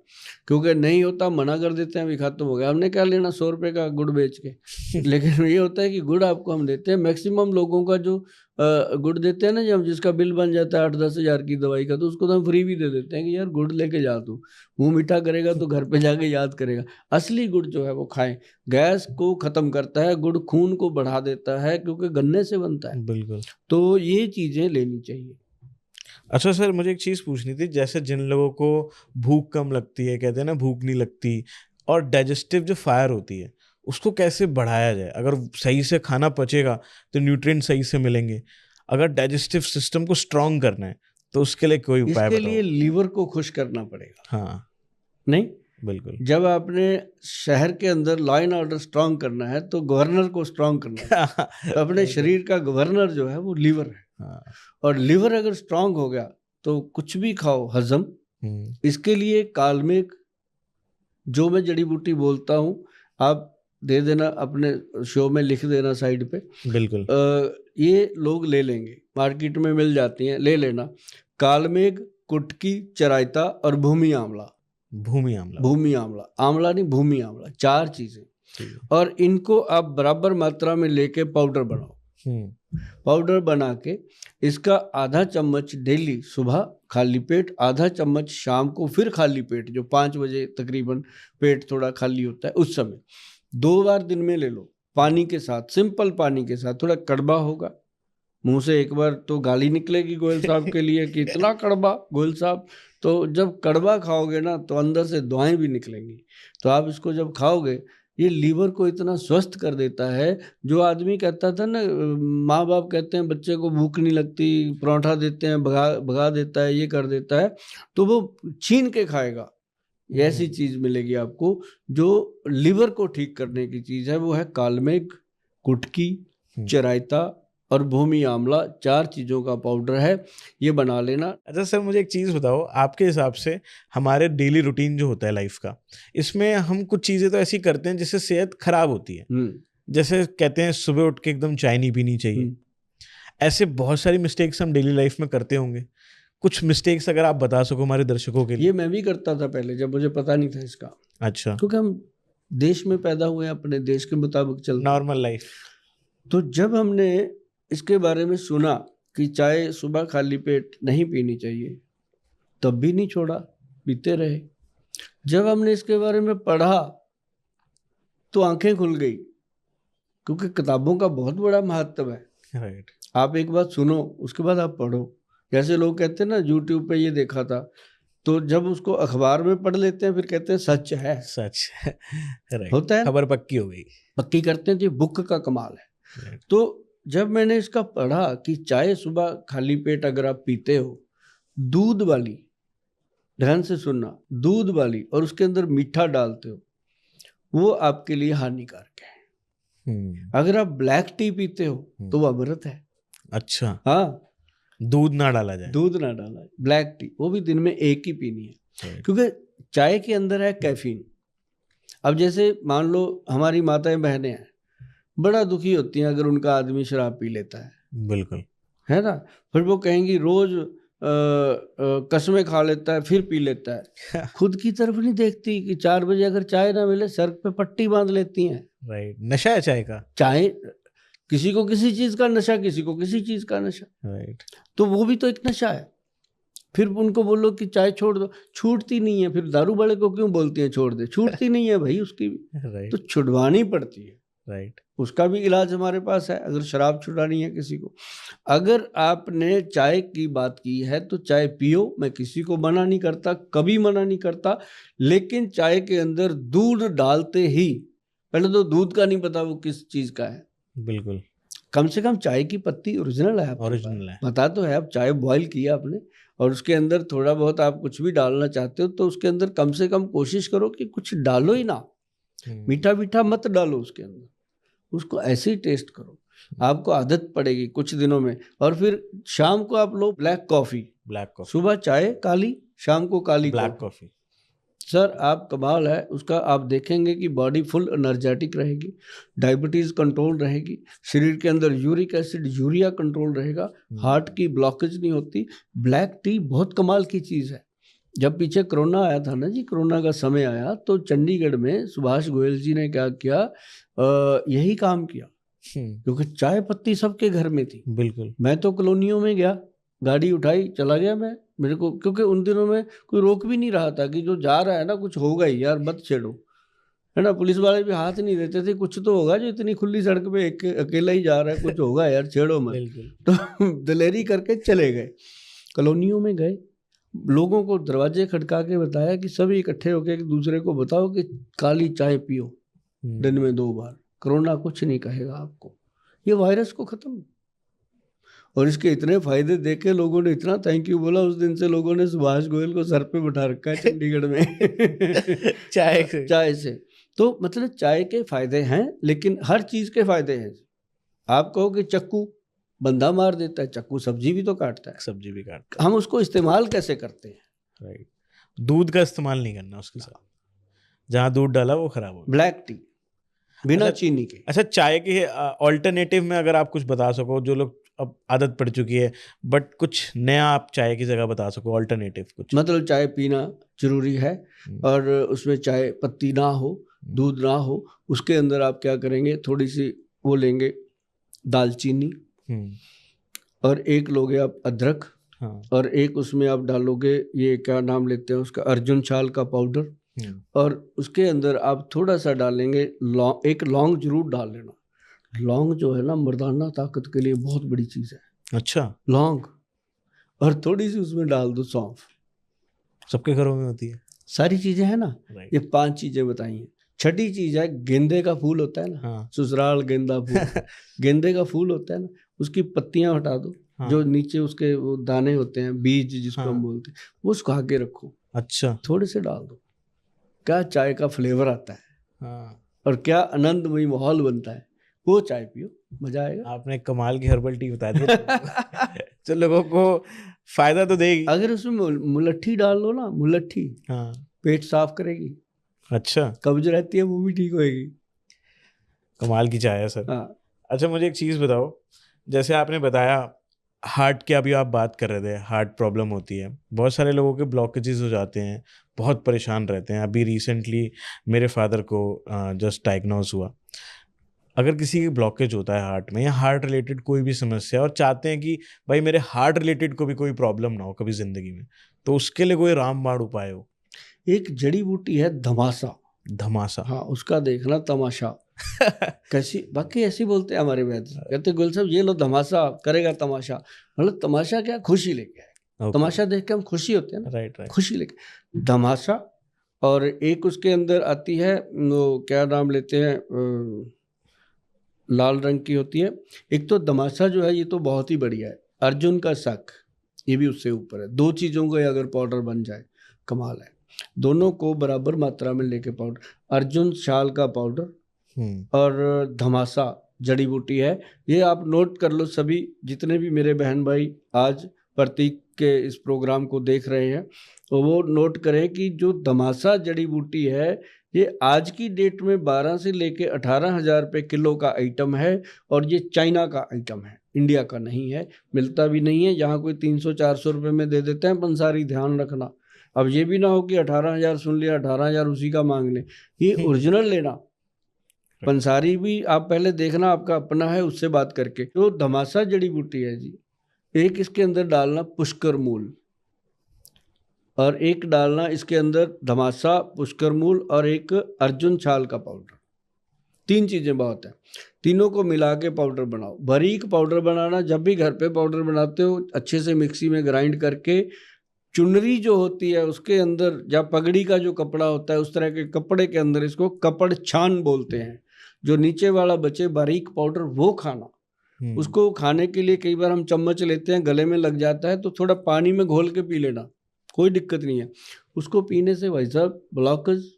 क्योंकि नहीं होता मना कर देते हैं, अभी खत्म हो गया, हमने क्या लेना 100 रुपये का गुड़ बेच के। लेकिन ये होता है कि गुड़ आपको हम देते हैं। मैक्सिमम लोगों का जो गुड़ देते हैं ना, जब जिसका बिल बन जाता है 8-10 हज़ार की दवाई का, तो उसको तो हम फ्री भी दे देते हैं कि यार गुड़ लेके जा, तू मुँह मीठा करेगा तो घर पे जाके याद करेगा। असली गुड़ जो है वो खाएं, गैस को ख़त्म करता है, गुड़ खून को बढ़ा देता है, क्योंकि गन्ने से बनता है। बिल्कुल। तो ये चीज़ें लेनी चाहिए। अच्छा सर, मुझे एक चीज़ पूछनी थी, जैसे जिन लोगों को भूख कम लगती है, कहते हैं ना भूख नहीं लगती, और डाइजेस्टिव जो फायर होती है उसको कैसे बढ़ाया जाए? अगर सही से खाना पचेगा तो न्यूट्रिएंट सही से मिलेंगे। अगर डाइजेस्टिव सिस्टम को स्ट्रांग करना है तो उसके लिए कोई उपाय इसके बताओ। लिए लीवर को खुश करना पड़ेगा। हाँ, नहीं, बिल्कुल। जब आपने शहर के अंदर लॉ एंड ऑर्डर स्ट्रांग करना है तो गवर्नर को स्ट्रांग करना है। तो अपने शरीर का गवर्नर जो है वो लीवर है। हाँ। और लीवर अगर स्ट्रांग हो गया तो कुछ भी खाओ हजम। इसके लिए कालमेघ, जो मैं जड़ी बूटी बोलता हूँ, आप दे देना, अपने शो में लिख देना साइड पे। बिल्कुल। ये लोग ले लेंगे, मार्केट में मिल जाती हैं, ले लेना। कालमेघ, कुटकी, चराइता और भूमि आंवला। भूमि आंवला। भूमि आंवला, आंवला नहीं भूमि आंवला, 4 चीजें। और इनको आप बराबर मात्रा में लेके पाउडर बनाओ। पाउडर बना के इसका आधा चम्मच डेली सुबह खाली पेट, आधा चम्मच शाम को, फिर खाली पेट, जो 5 बजे तकरीबन पेट थोड़ा खाली होता है उस समय, 2 बार दिन में ले लो, पानी के साथ, सिंपल पानी के साथ। थोड़ा कड़वा होगा, मुंह से एक बार तो गाली निकलेगी गोयल साहब के लिए कि इतना कड़वा गोयल साहब। तो जब कड़वा खाओगे ना तो अंदर से दुआएं भी निकलेंगी। तो आप इसको जब खाओगे, ये लीवर को इतना स्वस्थ कर देता है। जो आदमी कहता था ना, माँ बाप कहते हैं बच्चे को भूख नहीं लगती, पराठा देते हैं भगा देता है, ये कर देता है, तो वो छीन के खाएगा। ये ऐसी चीज मिलेगी आपको जो लिवर को ठीक करने की चीज है। वो है कालमेघ, कुटकी, चराइता और भूमि आंवला, 4 चीजों का पाउडर है, ये बना लेना। अच्छा सर, मुझे एक चीज़ बताओ, आपके हिसाब से हमारे डेली रूटीन जो होता है लाइफ का, इसमें हम कुछ चीज़ें तो ऐसी करते हैं जिससे सेहत खराब होती है। जैसे कहते हैं सुबह उठ के एकदम चाय नहीं पीनी चाहिए। ऐसे बहुत सारी मिस्टेक्स हम डेली लाइफ में करते होंगे। कुछ मिस्टेक्स अगर आप बता सको हमारे दर्शकों के लिए। ये मैं भी करता था पहले, जब मुझे पता नहीं था इसका। अच्छा। क्योंकि हम देश में पैदा हुए हैं, अपने देश के मुताबिक चलते, नॉर्मल लाइफ। तो जब हमने इसके बारे में सुना कि चाय सुबह खाली पेट नहीं पीनी चाहिए, तब भी नहीं छोड़ा, पीते रहे। जब हमने इसके बारे में पढ़ा तो आंखें खुल गई, क्योंकि किताबों का बहुत बड़ा महत्व है। राइट। आप एक बात सुनो, उसके बाद आप पढ़ो। जैसे लोग कहते हैं ना, यूट्यूब पे ये देखा था, तो जब उसको अखबार में पढ़ लेते हैं फिर कहते हैं सच है। सच है। राइट। होता है, खबर पक्की हो गई, पक्की करते हैं। तो बुक का कमाल है। तो जब मैंने इसका पढ़ा कि चाय सुबह खाली पेट अगर आप पीते हो, दूध वाली, ध्यान से सुनना, दूध वाली, और उसके अंदर मीठा डालते हो, वो आपके लिए हानिकारक है। अगर आप ब्लैक टी पीते हो तो वो अमृत है। अच्छा। हाँ, दूध ना डाला जाए। दूध ना डाला, ब्लैक टी, वो भी दिन में 1 ही पीनी है, क्योंकि चाय के अंदर है कैफीन। अब जैसे मान लो हमारी माताएं बहनें हैं, बड़ा दुखी होती हैं अगर उनका आदमी शराब पी लेता है बिल्कुल। है ना। फिर वो कहेंगी रोज कसमें खा लेता है फिर पी लेता है, खुद की तरफ नहीं देखती कि 4 बजे अगर चाय ना मिले सर पे पट्टी बांध लेती हैं। राइट, नशा है चाय का। चाय किसी को किसी चीज का नशा, किसी को किसी चीज का नशा, राइट। तो वो भी तो एक नशा है। फिर उनको बोलो कि चाय छोड़ दो, छूटती नहीं है। फिर दारू वाले को क्यों बोलती है छोड़ दे, छूटती नहीं है भाई उसकी भी, राइट तो छुड़वानी पड़ती है। राइट। उसका भी इलाज हमारे पास है अगर शराब छुड़ानी है किसी को। अगर आपने चाय की बात की है तो चाय पियो, मैं किसी को मना नहीं करता, कभी मना नहीं करता, लेकिन चाय के अंदर दूध डालते ही पहले तो दूध का नहीं पता वो किस चीज का है, बिल्कुल। कम से कम चाय की पत्ती ओरिजिनल है आपके ओरिजिनल है। पता तो है। आप चाय बॉईल किया आपने और उसके अंदर थोड़ा बहुत आप कुछ भी डालना चाहते हो तो उसके अंदर कम से कम कोशिश करो कि कुछ डालो ही ना, मीठा मीठा मत डालो उसके अंदर, उसको ऐसे ही टेस्ट करो, आपको आदत पड़ेगी कुछ दिनों में। और फिर शाम को आप लो ब्लैक कॉफी, ब्लैक कॉफी, सुबह चाय काली, शाम को काली ब्लैक कॉफी। सर आप कमाल है उसका। आप देखेंगे कि बॉडी फुल एनर्जेटिक रहेगी, डायबिटीज कंट्रोल रहेगी, शरीर के अंदर यूरिक एसिड यूरिया कंट्रोल रहेगा, हार्ट की ब्लॉकेज नहीं होती। ब्लैक टी बहुत कमाल की चीज़ है। जब पीछे कोरोना आया था ना जी, कोरोना का समय आया तो चंडीगढ़ में सुभाष गोयल जी ने क्या किया, यही काम किया, क्योंकि चाय पत्ती सबके घर में थी। बिल्कुल। मैं तो कॉलोनियों में गया, गाड़ी उठाई चला गया मैं, मेरे को क्योंकि उन दिनों में कोई रोक भी नहीं रहा था कि जो जा रहा है ना कुछ होगा ही यार, मत छेड़ो, है ना। पुलिस वाले भी हाथ नहीं देते थे, कुछ तो होगा जो इतनी खुली सड़क पे अकेला ही जा रहा है, कुछ होगा यार, छेड़ो मत। तो दिलेरी करके चले गए, कॉलोनियों में गए, लोगों को दरवाजे खटका के बताया कि सभी इकट्ठे होकर एक दूसरे को बताओ कि काली चाय पियो दिन में 2 बार, कोरोना कुछ नहीं कहेगा आपको, ये वायरस को खत्म। और इसके इतने फायदे देखे लोगों ने इतना थैंक यू बोला, उस दिन से लोगों ने सुभाष गोयल को सर पे बैठा रखा है चंडीगढ़ में चाय से। तो मतलब चाय के फायदे हैं, लेकिन हर चीज के फायदे हैं। आप कहो कि चक्कू बंदा मार देता है, चक्कू सब्जी भी तो काटता है, सब्जी भी काटता हम उसको इस्तेमाल कैसे करते हैं। राइट। दूध का इस्तेमाल नहीं करना उसके साथ, जहाँ दूध डाला वो खराब हो। ब्लैक टी बिना चीनी के। अच्छा, चाय के ऑल्टरनेटिव में अगर आप कुछ बता सको, जो लोग अब आदत पड़ चुकी है, बट कुछ नया आप चाय की जगह बता सको, ऑल्टरनेटिव कुछ। मतलब चाय पीना जरूरी है और उसमें चाय पत्ती ना हो, दूध ना हो, उसके अंदर आप क्या करेंगे, थोड़ी सी वो लेंगे दालचीनी, और एक लोगे आप अदरक, और एक उसमें आप डालोगे ये क्या नाम लेते हैं उसका, अर्जुन छाल का पाउडर, और उसके अंदर आप थोड़ा सा डालेंगे लौंग, एक लौंग जरूर डाल लेना। लौंग जो है ना मर्दाना ताकत के लिए बहुत बड़ी चीज है। अच्छा। लौंग, और थोड़ी सी उसमें डाल दो सौंफ। सबके घरों में होती है सारी चीजें हैं ना। ये 5 चीजें बताई हैं। छठी चीज है गेंदे का फूल होता है ना, ससुराल गेंदा फूल गेंदे का फूल होता है ना, उसकी पत्तियां हटा दो, जो नीचे उसके वो दाने होते हैं, बीज जिसको हम बोलते हैं, वो सुखा के रखो। अच्छा। थोड़े से डाल दो, क्या चाय का फ्लेवर आता है और क्या आनंदमयी माहौल बनता है। वो चाय पियो, मजा आएगा। आपने कमाल की हर्बल टी बता दी तो लोगों को फायदा तो देगी। अगर उसमें मुलट्ठी डाल लो ना, मुलट्ठी पेट साफ करेगी। अच्छा। कब्ज रहती है वो भी ठीक होएगी। कमाल की चाय है सर। अच्छा, मुझे एक चीज़ बताओ, जैसे आपने बताया हार्ट की अभी आप बात कर रहे थे, हार्ट प्रॉब्लम होती है, बहुत सारे लोगों के ब्लॉकेजेस हो जाते हैं, बहुत परेशान रहते हैं। अभी रिसेंटली मेरे फादर को जस्ट डायग्नोज हुआ। अगर किसी की ब्लॉकेज होता है हार्ट में या हार्ट रिलेटेड कोई भी समस्या, और चाहते हैं कि भाई मेरे हार्ट रिलेटेड को भी कोई प्रॉब्लम ना हो कभी ज़िंदगी में, तो उसके लिए कोई रामबाण उपाय हो? एक जड़ी बूटी है धमासा। धमासा? हाँ, उसका देखना तमाशा कैसी, बाकी ऐसी बोलते हैं हमारे वैद्य, कहते गुल साहब ये लो धमासा करेगा तमाशा। मतलब तमाशा क्या, खुशी लेके आए। तमाशा देख के हम खुशी होते हैं ना, राइट। खुशी लेके धमासा। और एक उसके अंदर आती है वो क्या नाम लेते हैं, लाल रंग की होती है। एक तो धमासा जो है ये तो बहुत ही बढ़िया है। अर्जुन का शक, ये भी उससे ऊपर है। 2 चीज़ों का अगर पाउडर बन जाए कमाल है। दोनों को बराबर मात्रा में लेके पाउडर, अर्जुन शाल का पाउडर और धमासा जड़ी बूटी है। ये आप नोट कर लो, सभी जितने भी मेरे बहन भाई आज प्रतीक के इस प्रोग्राम को देख रहे हैं तो वो नोट करें कि जो धमासा जड़ी बूटी है ये आज की डेट में 12 से लेके 18,000 रुपये किलो का आइटम है, और ये चाइना का आइटम है, इंडिया का नहीं है, मिलता भी नहीं है। यहाँ कोई 300-400 रुपये में दे देते हैं पंसारी, ध्यान रखना। अब ये भी ना हो कि 18,000 सुन लिया, 18,000 उसी का मांग ले। ये ओरिजिनल लेना, पंसारी भी आप पहले देखना, आपका अपना है, उससे बात करके। तो धमासा जड़ी बूटी है जी, एक इसके अंदर डालना पुष्कर मूल, और एक डालना इसके अंदर धमासा, पुष्कर मूल, और एक अर्जुन छाल का पाउडर। 3 चीज़ें बहुत हैं, तीनों को मिला के पाउडर बनाओ। बारीक पाउडर बनाना, जब भी घर पे पाउडर बनाते हो अच्छे से मिक्सी में ग्राइंड करके, चुनरी जो होती है उसके अंदर, या पगड़ी का जो कपड़ा होता है उस तरह के कपड़े के अंदर, इसको कपड़ छान बोलते हैं, जो नीचे वाला बचे बारीक पाउडर वो खाना। उसको खाने के लिए कई बार हम चम्मच लेते हैं, गले में लग जाता है, तो थोड़ा पानी में घोल के पी लेना, कोई दिक्कत नहीं है। उसको पीने से भाई साहब ब्लॉकेज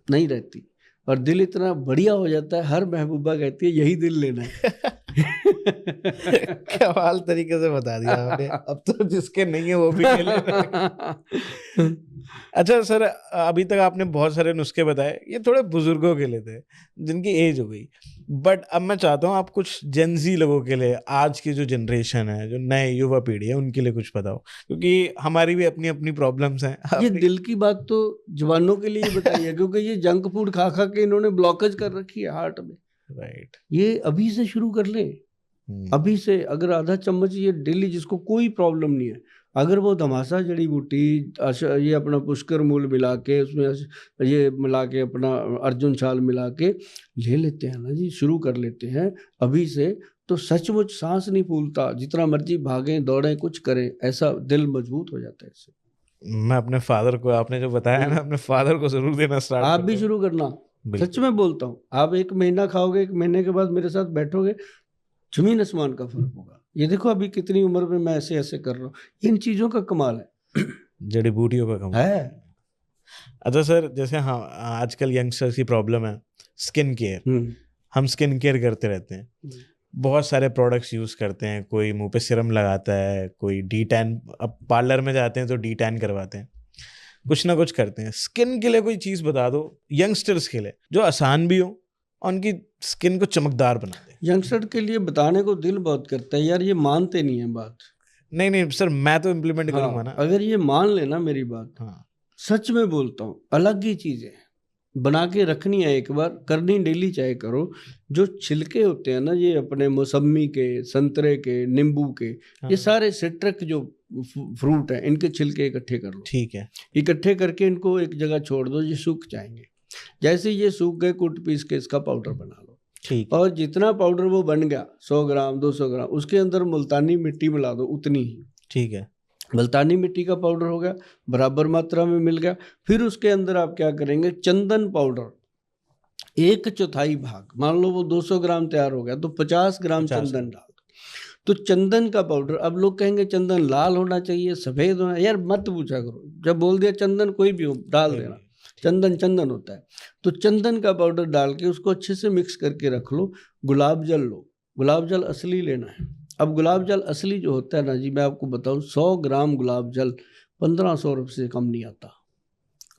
नहीं रहती, और दिल इतना बढ़िया हो जाता है। हर महबूबा कहती है यही दिल लेना है। कमाल तरीके से बता दिया आपने। अब तो जिसके नहीं है वो भी ले ले। अच्छा सर, अभी तक आपने बहुत सारे नुस्खे बताए, ये थोड़े बुजुर्गों के लिए थे जिनकी एज हो गई, बट अब मैं चाहता हूँ आप कुछ जेनजी लोगों के लिए, आज की जो जनरेशन है, जो नए युवा पीढ़ी है, उनके लिए कुछ बताओ, क्योंकि हमारी भी अपनी अपनी प्रॉब्लम्स हैं। ये दिल की बात तो जवानों के लिए बताइए, क्योंकि ये जंक फूड खा खा के इन्होंने ब्लॉकेज कर रखी है हार्ट में। राइट, ये अभी से शुरू कर ले, अभी से अगर आधा चम्मच ये डेली, जिसको कोई प्रॉब्लम नहीं है, अगर वो धमासा जड़ी बूटी, ये अपना पुष्कर मूल मिला के, उसमें ये मिला के, अपना अर्जुन छाल मिला के ले लेते हैं ना जी, शुरू कर लेते हैं अभी से, तो सचमुच सांस नहीं फूलता, जितना मर्जी भागें दौड़ें कुछ करें, ऐसा दिल मजबूत हो जाता है इससे। मैं अपने फादर को, आपने जो बताया ना, अपने फादर को जरूर देना स्टार्ट। आप भी शुरू करना, सच में बोलता हूँ। आप 1 महीना खाओगे, 1 महीने के बाद मेरे साथ बैठोगे, जमीन आसमान का फर्क होगा। ये देखो अभी कितनी उम्र में मैं ऐसे ऐसे कर रहा हूँ, इन चीजों का कमाल है, जड़ी बूटियों का कमाल है। अच्छा सर, जैसे हाँ आजकल यंगस्टर्स की प्रॉब्लम है स्किन केयर, हम स्किन केयर करते रहते हैं, बहुत सारे प्रोडक्ट्स यूज करते हैं, कोई मुंह पे सीरम लगाता है, कोई डी टैन, अब पार्लर में जाते हैं तो डी टैन करवाते हैं, कुछ ना कुछ करते हैं। स्किन के लिए कोई चीज बता दो यंगस्टर्स के लिए, जो आसान भी हो और उनकी स्किन को चमकदार बना दे। यंगस्टर के लिए बताने को दिल बहुत करता है यार, ये मानते नहीं है बात। नहीं सर, मैं तो इम्प्लीमेंट करूंगा ना। अगर ये मान लेना मेरी बात, हाँ, सच में बोलता हूँ, अलग ही चीज है, बना के रखनी है, एक बार करनी, डेली चाहे करो। जो छिलके होते हैं ना, ये अपने मौसमी के, संतरे के, नींबू के, ये सारे सिट्रक जो फ्रूट है, इनके छिलके इकट्ठे कर लो। ठीक है, इकट्ठे करके इनको एक जगह छोड़ दो, ये सूख जाएंगे। जैसे ये सूख गए, कूट पीस के इसका पाउडर बना लो। ठीक। और जितना पाउडर वो बन गया, 100 ग्राम 200 ग्राम, उसके अंदर मुल्तानी मिट्टी मिला दो, उतनी ही। ठीक है, मुल्तानी मिट्टी का पाउडर हो गया, बराबर मात्रा में मिल गया। फिर उसके अंदर आप क्या करेंगे, चंदन पाउडर 1/4 भाग, मान लो वो 200 ग्राम तैयार हो गया, तो 50 ग्राम चंदन डाल दो। तो चंदन का पाउडर, अब लोग कहेंगे चंदन लाल होना चाहिए, सफेद होना, यार मत पूछा करो, जब बोल दिया चंदन कोई भी हो डाल देना, चंदन चंदन होता है। तो चंदन का पाउडर डाल के उसको अच्छे से मिक्स करके रख लो। गुलाब जल लो, गुलाब जल असली लेना है। अब गुलाब जल असली जो होता है ना जी, मैं आपको बताऊं, 100 ग्राम गुलाब जल 1500 रुपये से कम नहीं आता।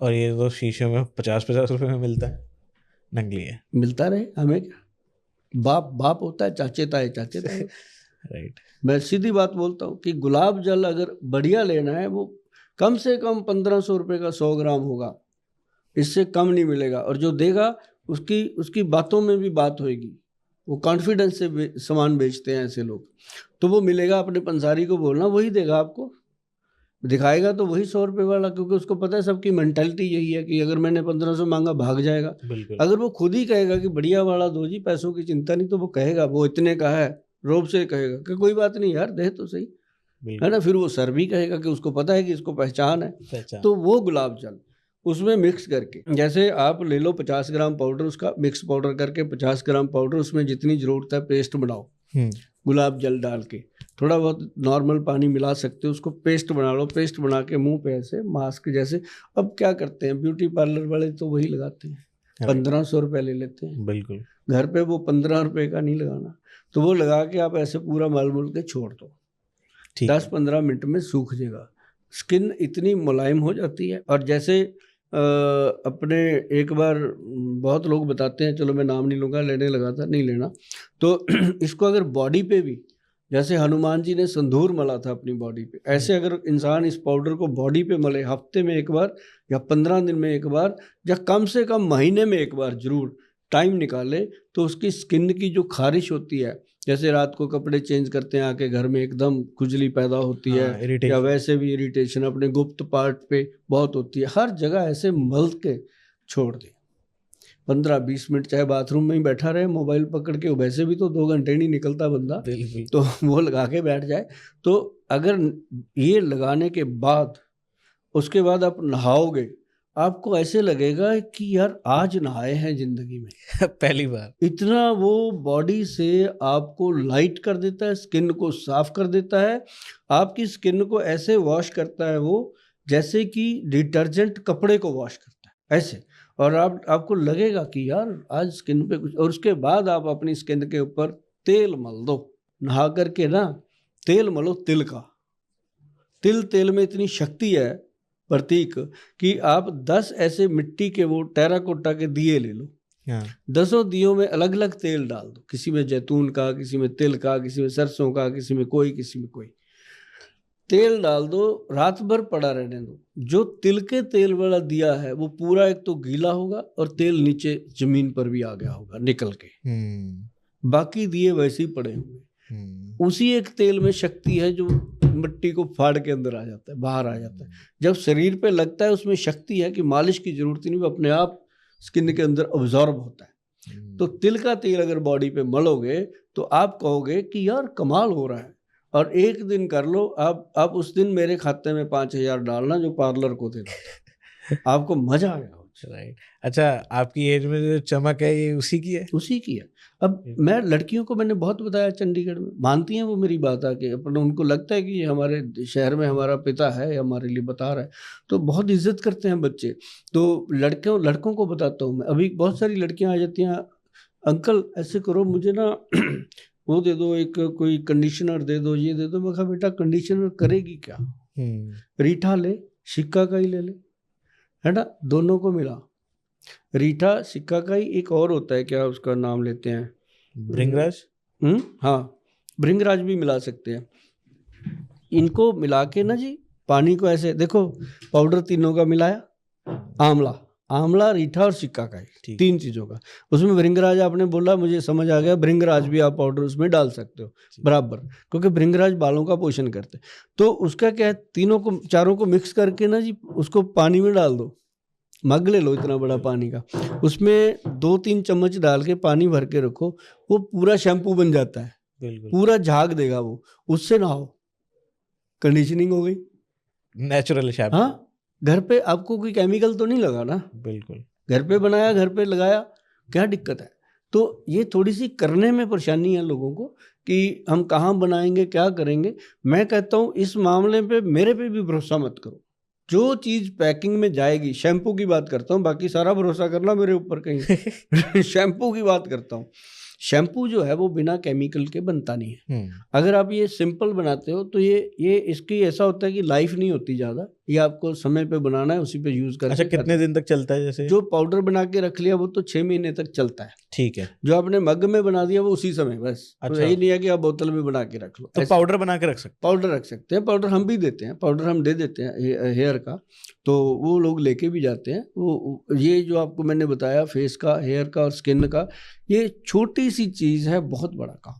और ये तो शीशे में 50-50 रुपए में मिलता है, नकली है। मिलता रहे, हमें क्या, बाप बाप होता है, चाचे ताए चाचे ताए। राइट। मैं सीधी बात बोलता हूँ कि गुलाब जल अगर बढ़िया लेना है, वो कम से कम 1500 रुपये का 100 ग्राम होगा, इससे कम नहीं मिलेगा। और जो देगा उसकी बातों में भी बात होगी, वो कॉन्फिडेंस से सामान बेचते हैं ऐसे लोग, तो वो मिलेगा। अपने पंसारी को बोलना, वही देगा आपको, दिखाएगा तो वही 100 रुपये वाला, क्योंकि उसको पता है सबकी मेंटालिटी यही है कि अगर मैंने 1500 मांगा भाग जाएगा। अगर वो खुद ही कहेगा कि बढ़िया वाला दो जी, पैसों की चिंता नहीं, तो वो कहेगा, वो इतने का है, रोब से कहेगा कि कोई बात नहीं यार, दे तो सही, है ना। फिर वो सर भी कहेगा कि उसको पता है कि इसको पहचान है। तो वो गुलाब जल उसमें मिक्स करके, जैसे आप ले लो 50 ग्राम पाउडर, उसका मिक्स पाउडर करके 50 ग्राम पाउडर, उसमें जितनी जरूरत है पेस्ट बनाओ, गुलाब जल डाल के, थोड़ा बहुत नॉर्मल पानी मिला सकते हो, उसको पेस्ट बना लो। पेस्ट बना के मुंह पे ऐसे मास्क जैसे, अब क्या करते हैं ब्यूटी पार्लर वाले, तो वही लगाते हैं, 1500 रुपये ले लेते हैं। बिल्कुल, घर पे वो 15 रुपये का नहीं लगाना, तो वो लगा के आप ऐसे पूरा मल मुल के छोड़ दो, 10-15 मिनट में सूख जाएगा। स्किन इतनी मुलायम हो जाती है। और जैसे अपने एक बार बहुत लोग बताते हैं, चलो मैं नाम नहीं लूँगा, लेने लगा था, नहीं लेना, तो इसको अगर बॉडी पे भी, जैसे हनुमान जी ने संधूर मला था अपनी बॉडी पे, ऐसे अगर इंसान इस पाउडर को बॉडी पे मले हफ्ते में एक बार या 15 दिन में एक बार या कम से कम महीने में एक बार जरूर टाइम निकाले, तो उसकी स्किन की जो खारिश होती है, जैसे रात को कपड़े चेंज करते हैं आके घर में एकदम खुजली पैदा होती है, या वैसे भी इरिटेशन अपने गुप्त पार्ट पे बहुत होती है, हर जगह ऐसे मल के छोड़ दे 15-20 मिनट, चाहे बाथरूम में ही बैठा रहे मोबाइल पकड़ के, वैसे भी तो 2 घंटे नहीं निकलता बंदा, तो वो लगा के बैठ जाए। तो अगर ये लगाने के बाद उसके बाद आप नहाओगे, आपको ऐसे लगेगा कि यार आज नहाए हैं जिंदगी में पहली बार। इतना वो बॉडी से आपको लाइट कर देता है, स्किन को साफ कर देता है, आपकी स्किन को ऐसे वॉश करता है वो जैसे कि डिटर्जेंट कपड़े को वॉश करता है ऐसे, और आपको लगेगा कि यार आज स्किन पे कुछ। और उसके बाद आप अपनी स्किन के ऊपर तेल मल दो, नहा करके ना तेल मलो तिल का। तेल में इतनी शक्ति है प्रतीक कि आप 10 ऐसे मिट्टी के वो टेराकोटा के दिए ले लो, 10 दियों में अलग अलग तेल डाल दो, किसी में जैतून का, किसी में तिल का, किसी में सरसों का, किसी में कोई तेल डाल दो, रात भर पड़ा रहने दो। जो तिल के तेल वाला दिया है वो पूरा एक तो गीला होगा और तेल नीचे जमीन पर भी आ गया होगा निकल के, बाकी दिए वैसे ही पड़े होंगे। उसी एक तेल में शक्ति है जो मिट्टी को फाड़ के अंदर आ जाता है, बाहर आ जाता है। जब शरीर पे लगता है उसमें शक्ति है कि मालिश की जरूरत नहीं, वो अपने आप स्किन के अंदर ऑब्जॉर्ब होता है। तो तिल का तेल अगर बॉडी पे मलोगे तो आप कहोगे कि यार कमाल हो रहा है, और एक दिन कर लो आप उस दिन मेरे खाते में 5,000 डालना जो पार्लर को देना, आपको मजा आएगा। राइट। अच्छा, आपकी एज में जो चमक है ये उसी की है? उसी की है। अब मैं लड़कियों को मैंने बहुत बताया चंडीगढ़ में, मानती हैं वो मेरी बात आके, अपन उनको लगता है कि ये हमारे शहर में हमारा पिता है, हमारे लिए बता रहा है, तो बहुत इज्जत करते हैं बच्चे। तो लड़कों को बताता हूँ मैं, अभी बहुत सारी लड़कियां आ जाती हैं, अंकल ऐसे करो मुझे ना वो दे दो, एक कोई कंडीशनर दे दो, ये दे दो। मैं कहा बेटा कंडीशनर करेगी क्या, रीठा ले, सिक्काकाई ले ले, है ना, दोनों को मिला, रीठा सिक्काकाई, एक और होता है क्या उसका नाम लेते हैं, भृंगराज। हाँ, भृंगराज भी मिला सकते हैं। इनको मिला के ना जी पानी को ऐसे देखो, पाउडर तीनों का मिलाया, आंवला, रीठा और सिक्काकाई, 3 चीजों का। उसमें भृंगराज आपने बोला, मुझे समझ आ गया, भृंगराज भी आप पाउडर उसमें डाल सकते हो बराबर, क्योंकि भृंगराज बालों का पोषण करते हैं। तो उसका क्या है, चारों को मिक्स करके ना जी उसको पानी में डाल दो, मग ले लो इतना बड़ा पानी का, उसमें 2-3 चम्मच डाल के पानी भर के रखो, वो पूरा शैम्पू बन जाता है, पूरा झाग देगा वो, उससे नहाओ, कंडीशनिंग हो गई, नेचुरल शैम्पू। हाँ, घर पे आपको कोई केमिकल तो नहीं लगा ना, बिल्कुल घर पे बनाया, घर पे लगाया, क्या दिक्कत है। तो ये थोड़ी सी करने में परेशानी है लोगों को कि हम कहाँ बनाएंगे, क्या करेंगे। मैं कहता हूँ इस मामले पे मेरे पे भी भरोसा मत करो, जो चीज पैकिंग में जाएगी, शैम्पू की बात करता हूँ, बाकी सारा भरोसा करना मेरे ऊपर कहीं शैम्पू की बात करता हूँ। शैम्पू जो है वो बिना केमिकल के बनता नहीं है। अगर आप ये सिंपल बनाते हो तो ये इसकी ऐसा होता है कि लाइफ नहीं होती ज़्यादा, ये आपको समय पे बनाना है, उसी पे यूज करना। अच्छा, कितने दिन तक चलता है? जैसे जो पाउडर बना के रख लिया वो तो 6 महीने तक चलता है। ठीक है। जो आपने मग में बना दिया वो उसी समय बस। अच्छा। तो यही नहीं है कि आप बोतल में बना के रख लो, तो पाउडर बना के रख सकते? पाउडर रख सकते हैं, पाउडर हम भी देते हैं, पाउडर हम दे देते हैं हेयर का, तो वो लोग लेके भी जाते हैं। वो ये जो आपको मैंने बताया फेस का, हेयर का और स्किन का, ये छोटी सी चीज है, बहुत बड़ा काम।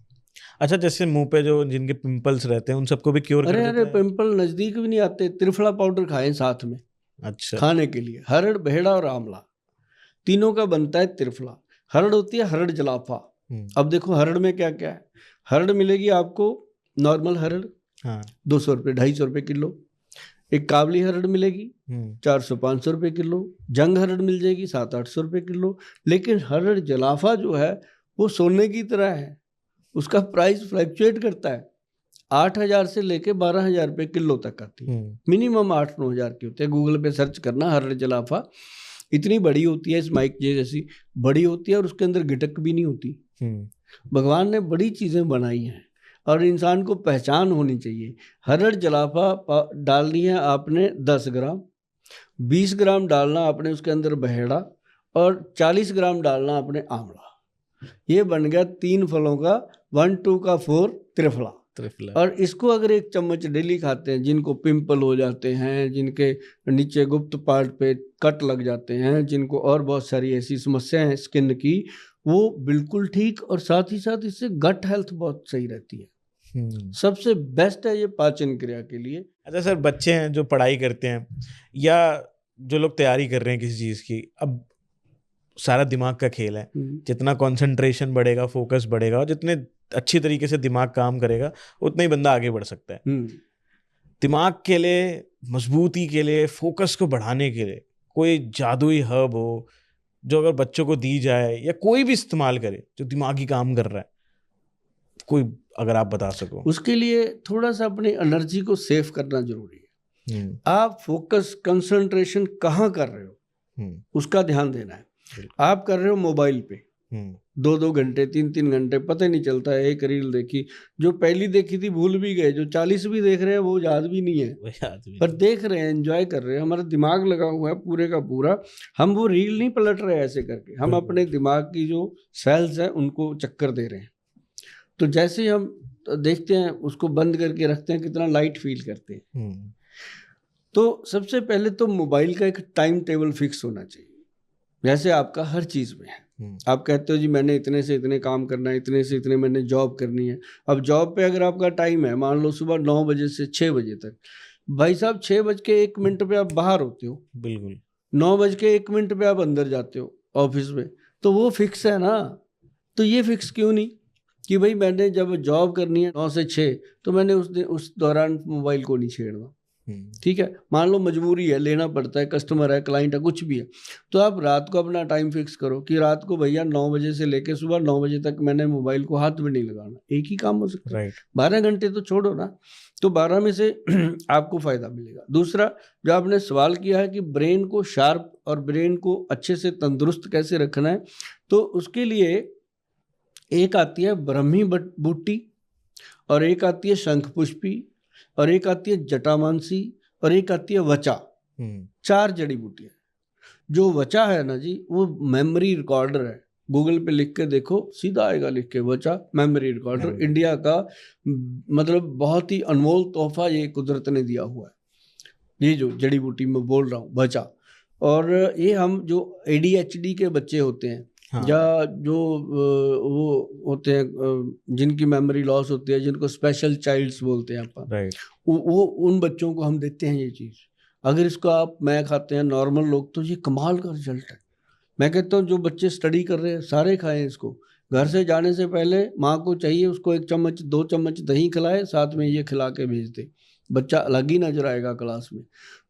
अच्छा, जैसे मुंह पे जो जिनके पिंपल्स रहते हैं उन सबको भी क्योर कर देता है? अरे पिंपल नजदीक भी नहीं आते। त्रिफला पाउडर खाएं साथ में। अच्छा। खाने के लिए हरड़, बेहड़ा और आंवला, तीनों का बनता है त्रिफला। हरड़ होती है हरड़ जलाफा। अब देखो हरड़ में क्या क्या है। हरड़ मिलेगी आपको नॉर्मल हरड़, हाँ, 200 रुपये 250 रुपये किलो। एक काबली हरड़ मिलेगी 400-500 रुपये किलो। जंग हरड़ मिल जाएगी 700-800 रुपये किलो। लेकिन हरड़ जलाफा जो है वो सोने की तरह है, उसका प्राइस फ्लक्चुएट करता है। 8,000 से लेके 12,000 रुपये किलो तक आती है, मिनिमम 8-9,000 की होती है। गूगल पे सर्च करना हरड़ जलाफा, इतनी बड़ी होती है, इस माइक जैसी बड़ी होती है, और उसके अंदर गिटक भी नहीं होती। भगवान ने बड़ी चीज़ें बनाई हैं और इंसान को पहचान होनी चाहिए। हरड़ जलाफा डालनी है आपने 10 ग्राम, 20 ग्राम डालना आपने उसके अंदर बहेड़ा और 40 ग्राम डालना आपने आंवला। ये बन गया 3 फलों का 1 2 का 4 त्रिफला। और इसको अगर 1 चम्मच डेली खाते हैं, जिनको पिंपल हो जाते हैं, जिनके नीचे गुप्त पार्ट पे कट लग जाते हैं, जिनको और बहुत सारी ऐसी समस्याएं हैं स्किन की, वो बिल्कुल ठीक। और साथ ही साथ इससे गट हेल्थ बहुत सही रहती है। सबसे बेस्ट है ये पाचन क्रिया के लिए। अच्छा सर, बच्चे हैं जो पढ़ाई करते हैं या जो लोग तैयारी कर रहे हैं किसी चीज़ की, अब सारा दिमाग का खेल है। जितना कंसंट्रेशन बढ़ेगा, फोकस बढ़ेगा, और जितने अच्छी तरीके से दिमाग काम करेगा उतना ही बंदा आगे बढ़ सकता है। दिमाग के लिए, मजबूती के लिए, फोकस को बढ़ाने के लिए कोई जादुई हर्ब हो जो अगर बच्चों को दी जाए, या कोई भी इस्तेमाल करे जो दिमागी काम कर रहा है, कोई अगर आप बता सको। उसके लिए थोड़ा सा अपनी एनर्जी को सेव करना जरूरी है। आप फोकस कंसंट्रेशन कहाँ कर रहे हो उसका ध्यान देना है। आप कर रहे हो मोबाइल पे 2-2 घंटे 3-3 घंटे, पता ही नहीं चलता है। एक रील देखी, जो पहली देखी थी भूल भी गए, जो 40 भी देख रहे हैं वो याद भी नहीं है, पर देख रहे हैं, एंजॉय कर रहे हैं। हमारा दिमाग लगा हुआ है पूरे का पूरा। हम वो रील नहीं पलट रहे ऐसे करके, हम अपने दिमाग की जो सेल्स हैं उनको चक्कर दे रहे हैं। तो जैसे हम देखते हैं, उसको बंद करके रखते हैं, कितना लाइट फील करते हैं। तो सबसे पहले तो मोबाइल का एक टाइम टेबल फिक्स होना चाहिए, जैसे आपका हर चीज़ में है। आप कहते हो जी मैंने इतने से इतने काम करना है, इतने से इतने मैंने जॉब करनी है। अब जॉब पे अगर आपका टाइम है, मान लो सुबह 9 बजे से 6 बजे तक, भाई साहब 6:01 पे आप बाहर होते हो, बिल्कुल 9:01 पे आप अंदर जाते हो ऑफिस में, तो वो फिक्स है ना। तो ये फिक्स क्यों नहीं कि भाई मैंने जब जॉब करनी है 9 से 6, तो मैंने उस दौरान मोबाइल को नहीं छेड़ना। ठीक है, मान लो मजबूरी है, लेना पड़ता है, कस्टमर है, क्लाइंट है, कुछ भी है, तो आप रात को अपना टाइम फिक्स करो कि रात को भैया 9 बजे से लेके सुबह 9 बजे तक मैंने मोबाइल को हाथ में नहीं लगाना। एक ही काम हो सकता है, 12 घंटे तो छोड़ो ना, तो 12 में से आपको फायदा मिलेगा। दूसरा, जो आपने सवाल किया है कि ब्रेन को शार्प और ब्रेन को अच्छे से तंदुरुस्त कैसे रखना है, तो उसके लिए एक आती है ब्रह्मी बूटी, और एक आती है शंख पुष्पी, और एक आती है जटामांसी, और एक आती है वचा। 4 जड़ी बूटियां। जो वचा है ना जी, वो मेमोरी रिकॉर्डर है। गूगल पे लिख के देखो, सीधा आएगा लिख के वचा मेमोरी रिकॉर्डर। इंडिया का मतलब बहुत ही अनमोल तोहफा ये कुदरत ने दिया हुआ है, ये जो जड़ी बूटी मैं बोल रहा हूँ वचा। और ये हम जो ADHD के बच्चे होते हैं, या जो वो होते हैं जिनकी मेमोरी लॉस होती है, जिनको स्पेशल चाइल्ड्स बोलते हैं अपन, वो उन बच्चों को हम देते हैं ये चीज़। अगर इसको आप मैं खाते हैं नॉर्मल लोग, तो ये कमाल का रिजल्ट है। मैं कहता हूँ जो बच्चे स्टडी कर रहे हैं सारे खाएं इसको। घर से जाने से पहले माँ को चाहिए उसको 1 चम्मच 2 चम्मच दही खिलाए, साथ में ये खिला के भेज दे, बच्चा अलग ही नजर आएगा क्लास में।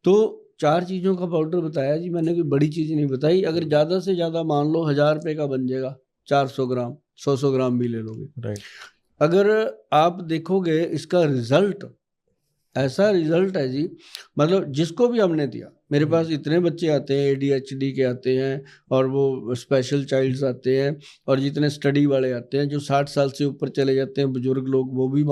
तो 4 चीज़ों का पाउडर बताया जी मैंने, कोई बड़ी चीज़ नहीं बताई। अगर ज़्यादा से ज़्यादा मान लो 1000 रुपये का बन जाएगा, 400 ग्राम 100 ग्राम भी ले लोगे। अगर आप देखोगे इसका रिजल्ट, ऐसा रिजल्ट है जी, मतलब जिसको भी हमने दिया, मेरे पास इतने बच्चे आते हैं ADHD के आते हैं, और वो स्पेशल चाइल्ड्स आते हैं, और जितने स्टडी वाले आते हैं, जो 60 साल से ऊपर चले जाते हैं बुजुर्ग लोग, वो भी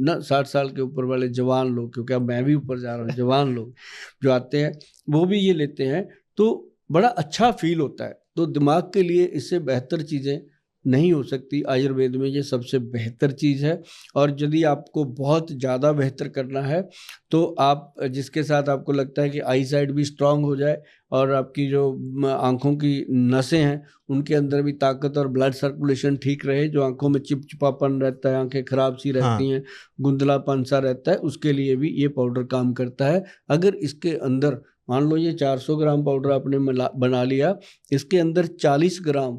ना 60 साल के ऊपर वाले जवान लोग, क्योंकि अब मैं भी ऊपर जा रहा हूँ, जवान लोग जो आते हैं वो भी ये लेते हैं, तो बड़ा अच्छा फील होता है। तो दिमाग के लिए इससे बेहतर चीज़ें नहीं हो सकती। आयुर्वेद में ये सबसे बेहतर चीज़ है। और यदि आपको बहुत ज़्यादा बेहतर करना है, तो आप जिसके साथ आपको लगता है कि आई साइड भी स्ट्रांग हो जाए, और आपकी जो आँखों की नसें हैं उनके अंदर भी ताकत और ब्लड सर्कुलेशन ठीक रहे, जो आँखों में चिपचिपापन रहता है, आँखें खराब सी रहती हैं, गुंदलापन सा रहता है, उसके लिए भी ये पाउडर काम करता है। अगर इसके अंदर मान लो ये 400 ग्राम पाउडर आपने बना लिया, इसके अंदर 40 ग्राम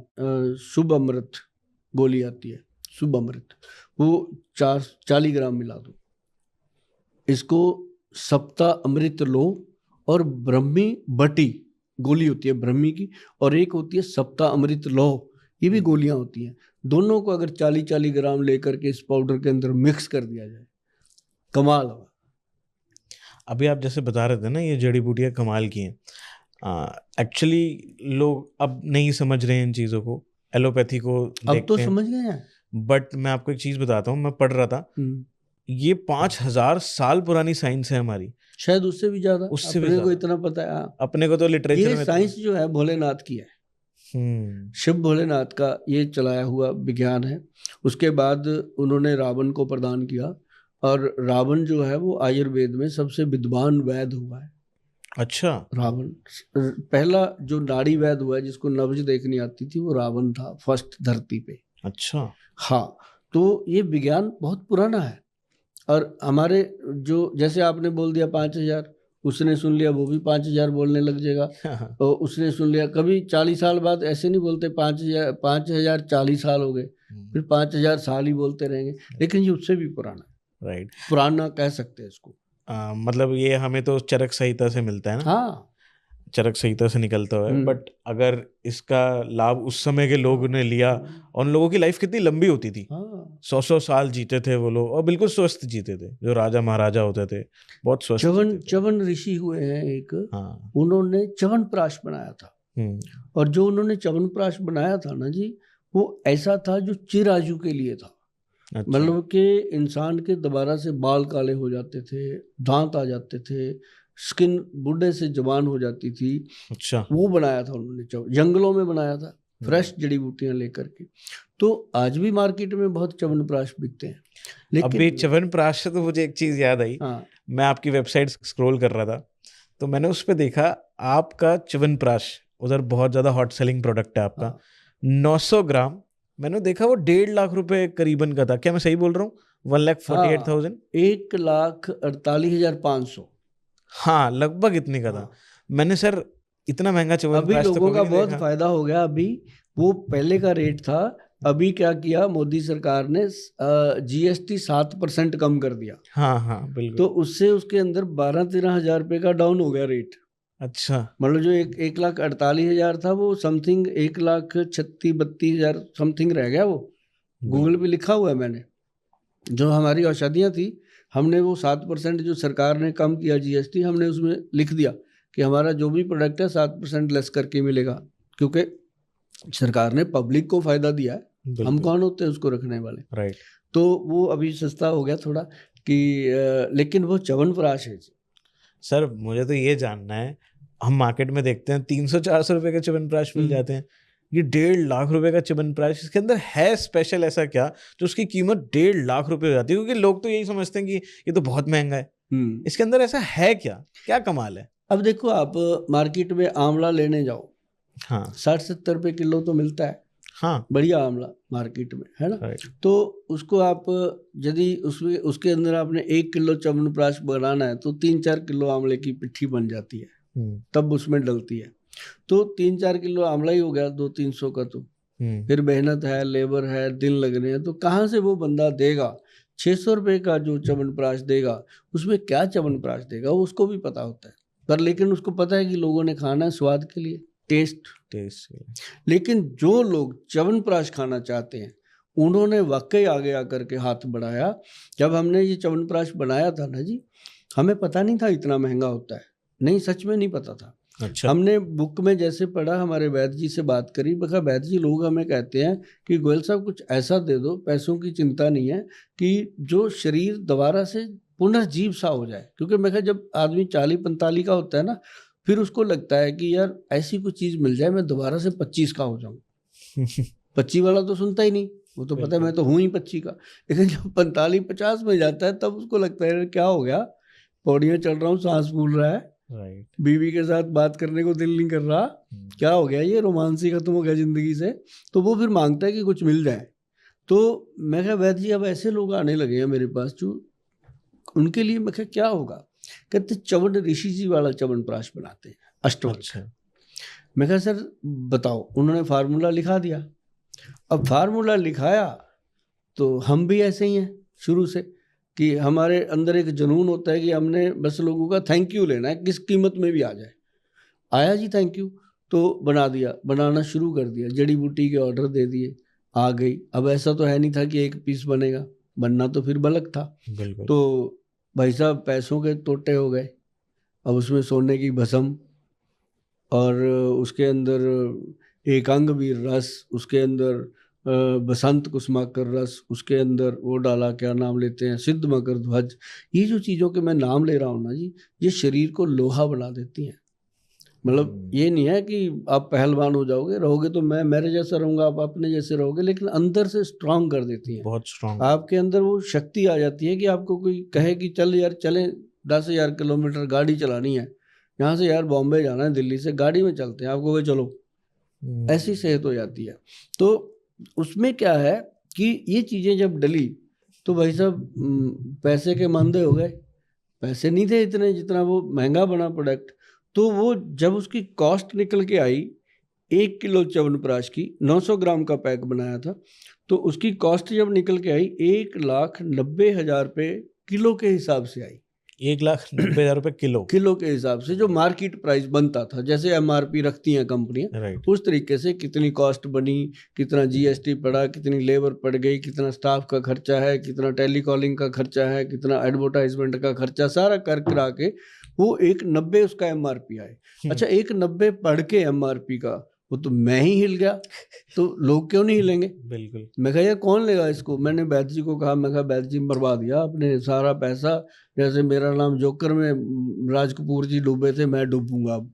शुभ अमृत गोली आती है, शुभ अमृत, वो 40 ग्राम मिला दो। इसको सप्ताह अमृत लो, और ब्रह्मी बटी गोली होती है ब्रह्मी की, और एक होती है सप्ताह अमृत लो, ये भी गोलियां होती हैं। दोनों को अगर 40-40 ग्राम लेकर के इस पाउडर के अंदर मिक्स कर दिया जाए, कमाल होगा। अभी आप जैसे बता रहे थे ना, ये जड़ी बूटियाँ कमाल की हैं। एक्चुअली लोग अब नहीं समझ रहे हैं इन चीज़ों को, एलोपैथी को अब तो समझ गए हैं। बट मैं आपको एक चीज़ बताता हूँ, मैं पढ़ रहा था ये 5000 साल पुरानी साइंस है हमारी। शायद उससे भी ज्यादा, उससे भी अपने को ज्यादा। इतना पता है। हाँ। अपने को तो लिटरेचर ये में साइंस जो है भोलेनाथ की है, शिव भोलेनाथ का ये चलाया हुआ विज्ञान है। उसके बाद उन्होंने रावण को प्रदान किया, और रावण जो है वो आयुर्वेद में सबसे विद्वान वैद्य हुआ है। अच्छा। रावण पहला जो नाड़ी वैद्य हुआ है, जिसको नब्ज देखनी आती थी, वो रावण था फर्स्ट धरती पे। अच्छा। हाँ, तो ये विज्ञान बहुत पुराना है। और हमारे जो, जैसे आपने बोल दिया 5000, उसने सुन लिया वो भी 5000 बोलने लग जाएगा। तो उसने सुन लिया, कभी 40 साल बाद ऐसे नहीं बोलते 5000 40 साल हो गए, फिर 5000 साल ही बोलते रहेंगे। लेकिन ये उससे भी पुराना है, राइट। पुराना कह सकते हैं इसको। मतलब ये हमें तो चरक संहिता से मिलता है ना। हाँ, चरक संहिता से निकलता है। हम्म। बट अगर इसका लाभ उस समय के लोगों ने लिया, और उन लोगों की लाइफ कितनी लंबी होती थी, हाँ। 100 साल जीते थे वो लोग, और बिल्कुल स्वस्थ जीते थे। जो राजा महाराजा होते थे बहुत स्वस्थ च्यवन जीते थे। च्यवन ऋषि हुए हैं एक, हाँ। उन्होंने च्यवनप्राश बनाया था। और जो उन्होंने च्यवनप्राश बनाया था ना जी, वो ऐसा था जो चिरायु के लिए था। अच्छा। मतलब कि इंसान के दोबारा से बाल काले हो जाते थे, दांत आ जाते थे, स्किन बूढ़े से जवान हो जाती थी। अच्छा। वो बनाया था उन्होंने, जंगलों में बनाया था, फ्रेश जड़ी बूटियां लेकर के। तो आज भी मार्केट में बहुत च्यवनप्राश बिकते हैं। अभी लेकिन च्यवनप्राश से तो मुझे एक चीज याद आई। हाँ, मैं आपकी वेबसाइट स्क्रॉल कर रहा था, तो मैंने उस पर देखा आपका च्यवनप्राश उधर बहुत ज्यादा हॉट सेलिंग प्रोडक्ट है आपका। हाँ। 900 ग्राम मैंने देखा वो 1.5 लाख रुपए करीबन का था। क्या मैं सही बोल रहा हूँ? 1,48,000। 1,48,500। हाँ, लगभग इतने का था। हाँ। मैंने सर इतना महंगा अभी च्यवनप्राश तो लोगों कभी का नहीं बहुत देखा। फायदा हो गया। अभी वो पहले का रेट था, अभी क्या किया मोदी सरकार ने, GST 7% कम कर दिया। हाँ हाँ बिल्कुल। तो उससे उसके अंदर 12-13 हजार रुपए का डाउन हो गया रेट। अच्छा। मतलब जो 1,48,000 था, वो समथिंग 1,36,32,000 समथिंग रह गया। वो गूगल पे लिखा हुआ है मैंने। जो हमारी औषधियाँ थी, हमने वो 7% जो सरकार ने कम किया GST, हमने उसमें लिख दिया कि हमारा जो भी प्रोडक्ट है 7% लेस करके मिलेगा, क्योंकि सरकार ने पब्लिक को फायदा दिया है। हम बिल्कुल। कौन होते हैं उसको रखने वाले। राइट। तो वो अभी सस्ता हो गया थोड़ा कि लेकिन वो च्यवनप्राश है जी। सर मुझे तो ये जानना है, हम मार्केट में देखते हैं 300-400 रुपए के च्यवनप्राश मिल जाते हैं, ये 1.5 लाख रुपए का च्यवनप्राश, इसके अंदर है स्पेशल ऐसा क्या जो उसकी कीमत 1.5 लाख रुपए हो जाती है? क्योंकि लोग तो यही समझते हैं कि ये तो बहुत महंगा है। इसके अंदर ऐसा है क्या? क्या कमाल है? अब देखो, आप मार्केट में आंवला लेने जाओ, हाँ 60-70 रुपए किलो तो मिलता है, हाँ। बढ़िया आंवला मार्केट में, है ना। राइट। तो उसको आप यदि उसके अंदर आपने 1 किलो च्यवनप्राश बनाना है, तो 3-4 किलो आंवले की पिट्ठी बन जाती है, तब उसमें डलती है। तो 3-4 किलो आंवला ही हो गया 200-300 का। तो फिर मेहनत है, लेबर है, दिन लगने हैं, तो कहाँ से वो बंदा देगा 600 रुपए का जो च्यवनप्राश देगा? उसमें क्या च्यवनप्राश देगा वो उसको भी पता होता है, पर लेकिन उसको पता है कि लोगों ने खाना है स्वाद के लिए, टेस्ट। लेकिन जो लोग च्यवनप्राश खाना चाहते हैं, उन्होंने वाकई आगे आकर के हाथ बढ़ाया। जब हमने ये च्यवनप्राश बनाया था ना जी, हमें पता नहीं था इतना महंगा होता है। नहीं, सच में नहीं पता था। अच्छा। हमने बुक में जैसे पढ़ा, हमारे वैद्य जी से बात करी, बखा वैद्य जी लोग हमें कहते हैं कि गोयल साहब कुछ ऐसा दे दो, पैसों की चिंता नहीं है, कि जो शरीर दोबारा से पुनर्जीव सा हो जाए। क्योंकि मैं कहा, जब आदमी 40-45 का होता है ना, फिर उसको लगता है कि यार ऐसी कोई चीज़ मिल जाए मैं दोबारा से 25 का हो जाऊँ। 25 वाला तो सुनता ही नहीं, वो तो पता है मैं तो हूँ ही 25 का। लेकिन जब 45-50 में जाता है, तब उसको लगता है क्या हो गया, पौड़ियाँ चढ़ रहा हूँ, सांस फूल रहा है, राइट। बीवी के साथ बात करने को दिल नहीं कर रहा, क्या हो गया, ये रोमांस ही खत्म हो गया जिंदगी से। तो वो फिर मांगता है कि कुछ मिल जाए। तो मैं कहा, वैद्य जी अब ऐसे लोग आने लगे हैं मेरे पास, जो उनके लिए मैं कहा क्या होगा? कहते च्यवन ऋषि जी वाला च्यवनप्राश बनाते हैं, अष्टवल। अच्छा। मैं कहा सर बताओ। उन्होंने फार्मूला लिखा दिया। अब फार्मूला लिखाया तो हम भी ऐसे ही हैं शुरू से, कि हमारे अंदर एक जुनून होता है कि हमने बस लोगों का थैंक यू लेना है, किस कीमत में भी आ जाए। आया जी थैंक यू, तो बना दिया, बनाना शुरू कर दिया, जड़ी बूटी के ऑर्डर दे दिए, आ गई। अब ऐसा तो है नहीं था कि एक पीस बनेगा, बनना तो फिर बलक था। बिल्कुल। तो भाई साहब पैसों के तोटे हो गए। अब उसमें सोने की भस्म, और उसके अंदर एक अंग भी रस, उसके अंदर बसंत कुसुमाकर रस, उसके अंदर वो डाला, क्या नाम लेते हैं, सिद्ध मकर ध्वज। ये जो चीज़ों के मैं नाम ले रहा हूँ ना जी, ये शरीर को लोहा बना देती हैं। मतलब ये नहीं है कि आप पहलवान हो जाओगे, रहोगे तो मैं मेरे जैसा रहूँगा, आप अपने जैसे रहोगे, लेकिन अंदर से स्ट्रांग कर देती हैं। बहुत स्ट्रांग। आपके अंदर वो शक्ति आ जाती है कि आपको कोई कहे कि चल यार चलें 10,000 किलोमीटर गाड़ी चलानी है, यहाँ से यार बॉम्बे जाना है दिल्ली से, गाड़ी में चलते हैं, आपको कहे चलो, ऐसी सेहत हो जाती है। तो उसमें क्या है कि ये चीज़ें जब डली तो भाई साहब पैसे के मंदे हो गए, पैसे नहीं थे इतने जितना वो महंगा बना प्रोडक्ट। तो वो जब उसकी कॉस्ट निकल के आई, 1 किलो च्यवनप्राश की 900 ग्राम का पैक बनाया था, तो उसकी कॉस्ट जब निकल के आई 1,90,000 रुपये किलो के हिसाब से आई। 1,90,000 रुपये किलो के हिसाब से जो मार्केट प्राइस बनता था, जैसे एमआरपी रखती हैं कंपनियां, राइट। उस तरीके से कितनी कॉस्ट बनी, कितना जीएसटी पड़ा, कितनी लेबर पड़ गई, कितना स्टाफ का खर्चा है, कितना टेलीकॉलिंग का खर्चा है, कितना एडवर्टाइजमेंट का खर्चा, सारा कर करा के वो 1,90 उसका एमआरपी आए। अच्छा, 1,90 पढ़ के एमआरपी का वो तो मैं ही हिल गया, तो लोग क्यों नहीं हिलेंगे? बिल्कुल। मैं कहा यार कौन लेगा इसको? मैंने बैद जी को कहा, मैं कहा बैद जी मरवा दिया आपने सारा पैसा, जैसे मेरा नाम जोकर में राज कपूर जी डूबे थे, मैं डूबूंगा अब।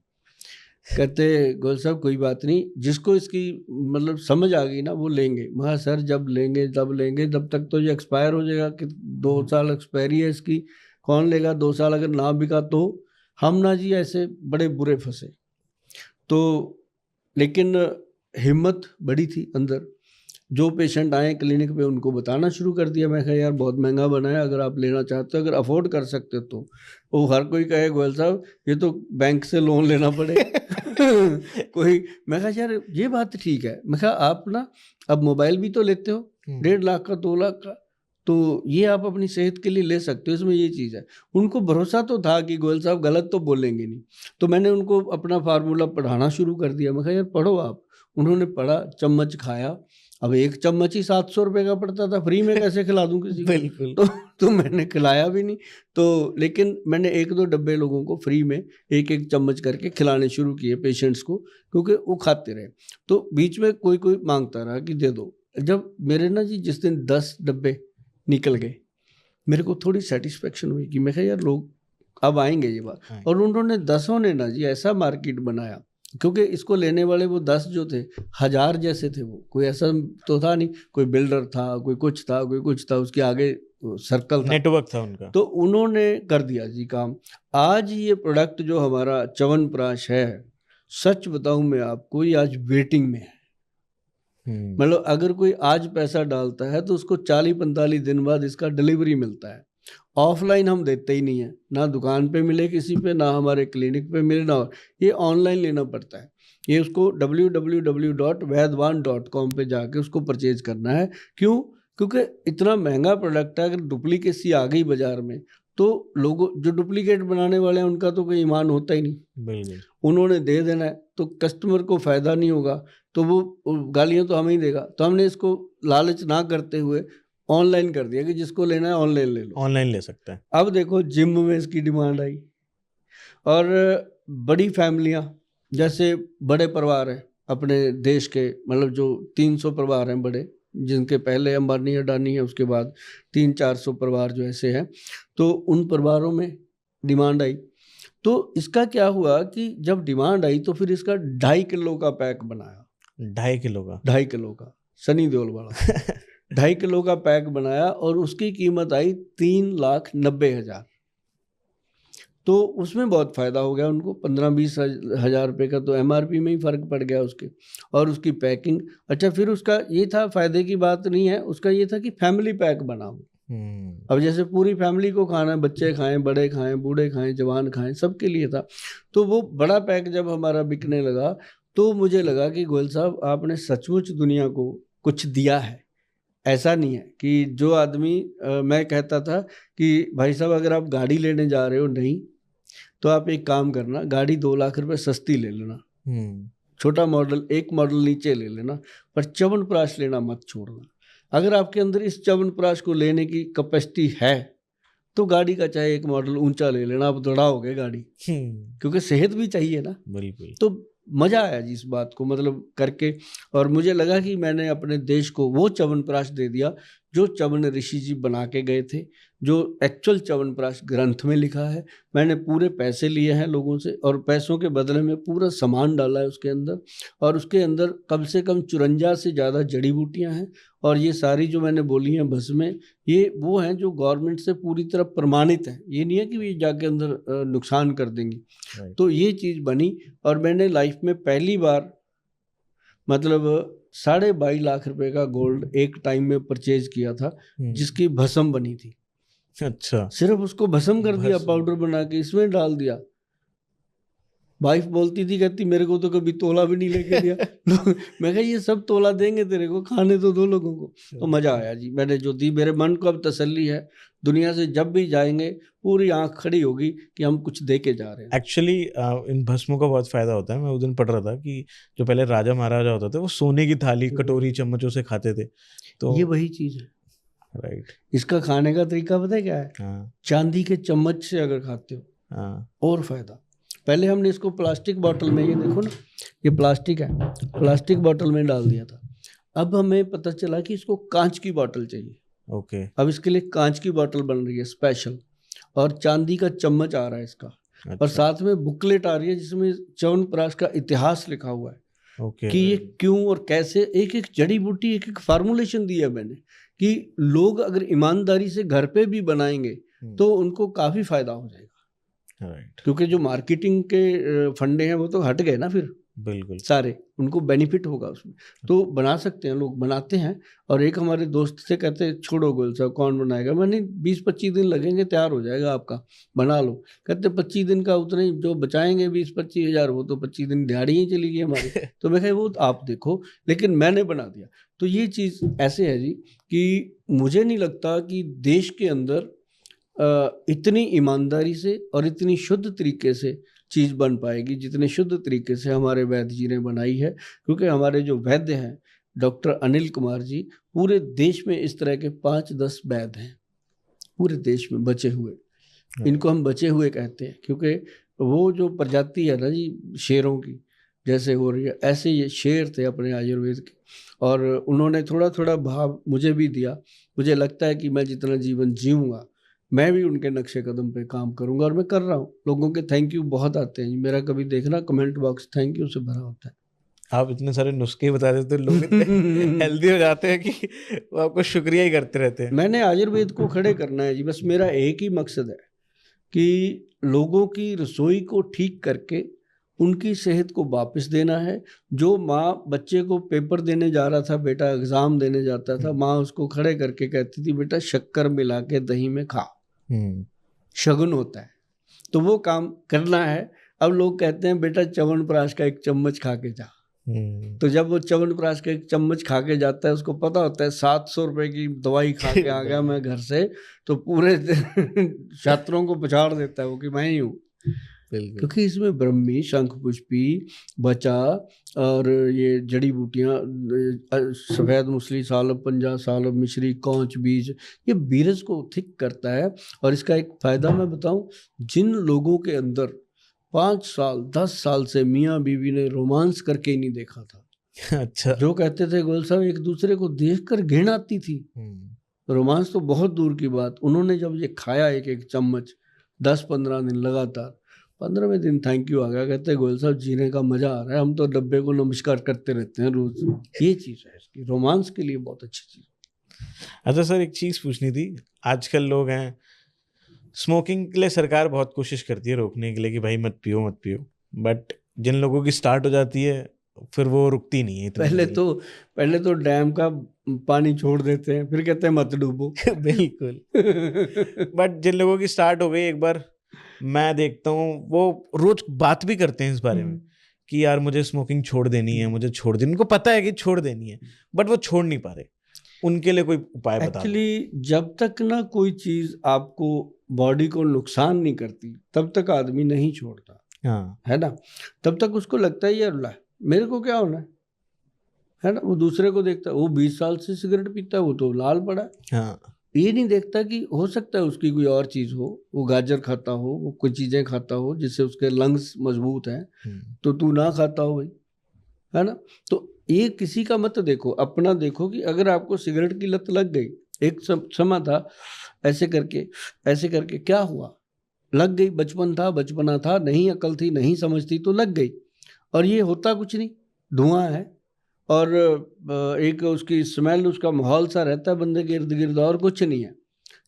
कहते गोल साहब कोई बात नहीं, जिसको इसकी मतलब समझ आ गई ना वो लेंगे। मैं कहा सर जब लेंगे तब लेंगे, जब तक तो ये एक्सपायर हो जाएगा, कि 2 साल एक्सपायरी है इसकी, कौन लेगा? 2 साल अगर ना बिका तो हम ना जी ऐसे बड़े बुरे फंसे। तो लेकिन हिम्मत बड़ी थी अंदर, जो पेशेंट आए क्लिनिक पे उनको बताना शुरू कर दिया। मैं कहा यार बहुत महंगा बना है, अगर आप लेना चाहते हो, अगर अफोर्ड कर सकते हो तो। वो हर कोई कहे गोयल साहब ये तो बैंक से लोन लेना पड़ेगा कोई। मैं कहा यार ये बात ठीक है। मैं कहा आप ना अब मोबाइल भी तो लेते हो 1.5 लाख का, 2 लाख का, तो ये आप अपनी सेहत के लिए ले सकते हो, इसमें ये चीज़ है। उनको भरोसा तो था कि गोयल साहब गलत तो बोलेंगे नहीं, तो मैंने उनको अपना फार्मूला पढ़ाना शुरू कर दिया। मैं कहा यार पढ़ो आप। उन्होंने पढ़ा, चम्मच खाया। अब 1 चम्मच ही 700 रुपये का पड़ता था, फ्री में कैसे खिला दूं किसी को? बिल्कुल। तो मैंने खिलाया भी नहीं। तो लेकिन मैंने 1-2 डब्बे लोगों को फ्री में 1-1 चम्मच करके खिलाने शुरू किए पेशेंट्स को, क्योंकि वो खाते रहे। तो बीच में कोई कोई मांगता रहा कि दे दो। जब मेरे ना जी जिस दिन 10 डब्बे निकल गए, मेरे को थोड़ी सेटिस्फेक्शन हुई कि मैं कहा यार लोग अब आएंगे ये बात। और उन्होंने 10 ने ना जी ऐसा मार्केट बनाया, क्योंकि इसको लेने वाले वो 10 जो थे 1000 जैसे थे। वो कोई ऐसा तो था नहीं, कोई बिल्डर था, कोई कुछ था, कोई कुछ था, उसके आगे सर्कल था, नेटवर्क था उनका। तो उन्होंने कर दिया जी काम। आज ये प्रोडक्ट जो हमारा च्यवनप्राश है, सच बताऊं मैं आपको, ये आज वेटिंग में है। मतलब अगर कोई आज पैसा डालता है तो उसको 40-45 दिन बाद इसका डिलीवरी मिलता है। ऑफलाइन हम देते ही नहीं है, ना दुकान पे मिले किसी पे, ना हमारे क्लिनिक पे मिले, ना ये ऑनलाइन लेना पड़ता है। ये उसको www.vaidwan.com पे जाके उसको परचेज करना है। क्यों? क्योंकि इतना महंगा प्रोडक्ट है, अगर डुप्लीकेसी आ गई बाजार में तो लोगों जो डुप्लीकेट बनाने वाले हैं उनका तो कोई ईमान होता ही नहीं। बिल्कुल। उन्होंने दे देना है तो कस्टमर को फायदा नहीं होगा, तो वो गालियां तो हमें ही देगा। तो हमने इसको लालच ना करते हुए ऑनलाइन कर दिया कि जिसको लेना है ऑनलाइन ले लो, ऑनलाइन ले सकते हैं। अब देखो जिम में इसकी डिमांड आई, और बड़ी फैमिलियां, जैसे बड़े परिवार हैं अपने देश के, मतलब जो 300 परिवार हैं बड़े, जिनके पहले अंबानी अडानी है, उसके बाद 300-400 परिवार जो ऐसे हैं, तो उन परिवारों में डिमांड आई। तो इसका क्या हुआ कि जब डिमांड आई तो फिर इसका 2.5 किलो का पैक बनाया। 2.5 किलो का? 2.5 किलो का, सनी देओल वाला 2.5 किलो का पैक बनाया, और उसकी कीमत आई 3,90,000। तो उसमें बहुत फ़ायदा हो गया उनको, 15-20 हज़ार रुपये का तो एमआरपी में ही फ़र्क पड़ गया उसके, और उसकी पैकिंग। अच्छा, फिर उसका ये था, फ़ायदे की बात नहीं है, उसका ये था कि फैमिली पैक बनाओ। अब जैसे पूरी फैमिली को खाना है, बच्चे खाएं, बड़े खाएं, बूढ़े खाएं, जवान खाएं, सबके लिए था। तो वो बड़ा पैक जब हमारा बिकने लगा तो मुझे लगा कि गोयल साहब आपने सचमुच दुनिया को कुछ दिया है। ऐसा नहीं है कि जो आदमी मैं कहता था कि भाई साहब अगर आप गाड़ी लेने जा रहे हो, नहीं तो आप एक काम करना, गाड़ी 2 लाख रुपए सस्ती ले लेना, छोटा मॉडल, एक मॉडल नीचे ले लेना, पर च्यवनप्राश लेना मत छोड़ना। अगर आपके अंदर इस च्यवनप्राश को लेने की कैपेसिटी है तो गाड़ी का चाहे एक मॉडल ऊंचा ले लेना, आप दौड़ाओगे गाड़ी, क्योंकि सेहत भी चाहिए ना। बिल्कुल। तो मज़ा आया जी इस बात को मतलब करके। और मुझे लगा कि मैंने अपने देश को वो च्यवनप्राश दे दिया जो च्यवन ऋषि जी बना के गए थे, जो एक्चुअल च्यवनप्राश ग्रंथ में लिखा है। मैंने पूरे पैसे लिए हैं लोगों से और पैसों के बदले में पूरा सामान डाला है उसके अंदर, और उसके अंदर कम से कम 54 से ज़्यादा जड़ी बूटियां हैं। और ये सारी जो मैंने बोली हैं भस्में, ये वो हैं जो गवर्नमेंट से पूरी तरह प्रमाणित हैं। ये नहीं है कि ये जाके अंदर नुकसान कर देंगी। तो ये चीज़ बनी और मैंने लाइफ में पहली बार मतलब 22.5 लाख रुपए का गोल्ड एक टाइम में परचेज किया था, जिसकी भस्म बनी थी। अच्छा, सिर्फ उसको भस्म कर दिया, भस्म। पाउडर बना के इसमें डाल दिया। वाइफ बोलती थी, कहती मेरे को तो कभी तोला भी नहीं लेके दिया। मैं कहा ये सब तोला देंगे तेरे को, खाने तो दो लोगों को। तो मजा आया जी, मैंने जो दी, मेरे मन को अब तसल्ली है। दुनिया से जब भी जाएंगे पूरी आंख खड़ी होगी कि हम कुछ दे के जा रहे हैं। एक्चुअली इन भस्मों का बहुत फायदा होता है। मैं उस दिन पढ़ रहा था कि जो पहले राजा महाराजा होते थे वो सोने की थाली कटोरी चम्मचों से खाते थे। तो ये वही चीज है, राइट। इसका खाने का तरीका पता है क्या है? हाँ चांदी के चम्मच से अगर खाते हो हाँ, और फायदा। पहले हमने इसको प्लास्टिक बॉटल में, ये देखो ना, ये प्लास्टिक है, प्लास्टिक बॉटल में डाल दिया था। अब हमें पता चला कि इसको कांच की बॉटल चाहिए। ओके। अब इसके लिए कांच की बॉटल बन रही है स्पेशल, और चांदी का चम्मच आ रहा है इसका। और अच्छा, साथ में बुकलेट आ रही है जिसमें च्यवनप्राश का इतिहास लिखा हुआ है ओके। कि ये क्यों और कैसे, एक एक जड़ी बूटी, एक एक फार्मूलेशन दी है मैंने, कि लोग अगर ईमानदारी से घर पे भी बनाएंगे तो उनको काफी फायदा हो जाएगा। राइट, क्योंकि जो मार्केटिंग के फंडे हैं वो तो हट गए ना फिर बिल्कुल। सारे, उनको बेनिफिट होगा उसमें। तो बना सकते हैं, लोग बनाते हैं। और एक हमारे दोस्त से कहते छोड़ो गोयल साहब कौन बनाएगा, मैंने 20-25 दिन लगेंगे, तैयार हो जाएगा आपका, बना लो। कहते 25 दिन का उतने ही जो बचाएंगे 20-25 हज़ार, वो तो 25 दिन दिहाड़ी ही चली गई हमारी। तो मैं कहा वो तो आप देखो, लेकिन मैंने बना दिया। तो ये चीज़ ऐसे है जी कि मुझे नहीं लगता कि देश के अंदर इतनी ईमानदारी से और इतनी शुद्ध तरीके से चीज़ बन पाएगी जितने शुद्ध तरीके से हमारे वैद्य जी ने बनाई है। क्योंकि हमारे जो वैद्य हैं डॉक्टर अनिल कुमार जी, पूरे देश में इस तरह के 5-10 वैद्य हैं पूरे देश में बचे हुए। इनको हम बचे हुए कहते हैं क्योंकि वो जो प्रजाति है ना जी शेरों की, जैसे हो रही है, ऐसे ये शेर थे अपने आयुर्वेद के। और उन्होंने थोड़ा थोड़ा भाव मुझे भी दिया। मुझे लगता है कि मैं जितना जीवन जीऊँगा मैं भी उनके नक्शे कदम पे काम करूंगा, और मैं कर रहा हूँ। लोगों के थैंक यू बहुत आते हैं, मेरा कभी देखना कमेंट बॉक्स थैंक यू से भरा होता है। आप इतने सारे नुस्खे बता देते हो, लोग इतने हेल्दी हो जाते हैं कि वो आपको शुक्रिया ही करते रहते हैं। मैंने आयुर्वेद को खड़े करना है जी, बस मेरा एक ही मकसद है कि लोगों की रसोई को ठीक करके उनकी सेहत को वापस देना है। जो माँ बच्चे को पेपर देने जा रहा था, बेटा एग्जाम देने जाता था, माँ उसको खड़े करके कहती थी बेटा शक्कर मिला के दही में खा, शगुन होता है। तो वो काम करना है। अब लोग कहते हैं बेटा च्यवनप्राश का एक चम्मच खा के जा। तो जब वो च्यवनप्राश का एक चम्मच खा के जाता है, उसको पता होता है 700 रुपए की दवाई खा के आ गया मैं घर से, तो पूरे छात्रों को पछाड़ देता है वो कि मैं ही हूँ। क्योंकि इसमें ब्रह्मी, शंखपुष्पी, बचा और ये जड़ी बूटियाँ, सफ़ेद मूसली सालब, पंजा सालब, मिश्री, कौच बीज, ये बीरज को थिक करता है। और इसका एक फ़ायदा मैं बताऊं, जिन लोगों के अंदर 5 साल 10 साल से मियाँ बीवी ने रोमांस करके ही नहीं देखा था, अच्छा, जो कहते थे गोयल साहब एक दूसरे को देखकर घृण आती थी, रोमांस तो बहुत दूर की बात, उन्होंने जब ये खाया एक एक चम्मच 10-15 दिन लगातार, 15वें दिन थैंक यू आ गया। कहते गोयल साहब जीने का मजा आ रहा है, हम तो डब्बे को नमस्कार करते रहते हैं रोज। ये चीज़ है इसकी, रोमांस के लिए बहुत अच्छी चीज़। अच्छा सर, एक चीज़ पूछनी थी। आजकल लोग हैं, स्मोकिंग के लिए सरकार बहुत कोशिश करती है रोकने के लिए कि भाई मत पियो मत पियो, बट जिन लोगों की स्टार्ट हो जाती है फिर वो रुकती नहीं है इतनी पहले तो डैम का पानी छोड़ देते हैं, फिर कहते हैं मत डूबो। बिल्कुल। बट जिन लोगों की स्टार्ट हो गई एक बार, मैं देखता हूँ वो रोज बात भी करते हैं इस बारे में कि यार मुझे स्मोकिंग छोड़ देनी है, मुझे छोड़ देनी, उनको पता है कि छोड़ देनी है बट वो छोड़ नहीं पा रहे। उनके लिए कोई उपाय बता दो। एक्चुअली जब तक ना कोई चीज़ आपको बॉडी को नुकसान नहीं करती तब तक आदमी नहीं छोड़ता। हाँ, है ना, तब तक उसको लगता है यार ला मेरे को क्या होना है ना। वो दूसरे को देखता है, वो 20 साल से सिगरेट पीता है, वो तो लाल पड़ा है। हाँ, ये नहीं देखता कि हो सकता है उसकी कोई और चीज़ हो, वो गाजर खाता हो, वो कोई चीज़ें खाता हो जिससे उसके लंग्स मजबूत हैं, तो तू ना खाता हो भाई, है ना। तो ये किसी का मत देखो, अपना देखो कि अगर आपको सिगरेट की लत लग गई, एक समय था, ऐसे करके क्या हुआ, लग गई, बचपन था, बचपना था, नहीं अकल थी, नहीं समझ थी, तो लग गई। और ये होता कुछ नहीं, धुआं है और एक उसकी स्मेल, उसका माहौल सा रहता है बंदे के इर्द गिर्द, और कुछ नहीं है।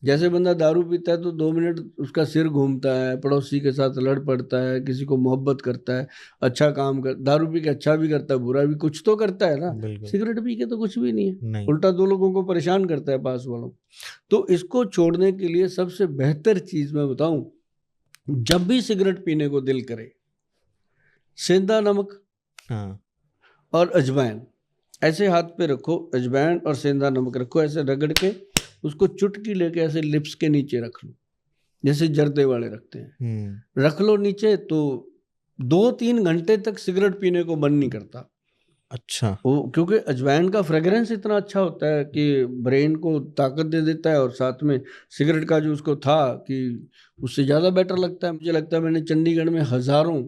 जैसे बंदा दारू पीता है तो 2 मिनट उसका सिर घूमता है, पड़ोसी के साथ लड़ पड़ता है, किसी को मोहब्बत करता है, अच्छा काम कर, दारू पी के अच्छा भी करता है, बुरा भी, कुछ तो करता है ना। बिल्कुल। सिगरेट पी के तो कुछ भी नहीं है, नहीं। उल्टा 2 लोगों को परेशान करता है पास वालों। तो इसको छोड़ने के लिए सबसे बेहतर चीज़ मैं बताऊं, जब भी सिगरेट पीने को दिल करे, सेंधा नमक हाँ। और अजवाइन ऐसे हाथ पे रखो, अजवाइन और सेंधा नमक रखो, ऐसे रगड़ के उसको चुटकी लेके ऐसे लिप्स के नीचे रख लो, जैसे जर्दे वाले रखते हैं, रख लो नीचे, तो 2-3 घंटे तक सिगरेट पीने को मन नहीं करता। अच्छा। वो क्योंकि अजवाइन का फ्रेग्रेंस इतना अच्छा होता है कि ब्रेन को ताकत दे देता है, और साथ में सिगरेट का जो उसको था कि उससे ज़्यादा बेटर लगता है। मुझे लगता है मैंने चंडीगढ़ में हज़ारों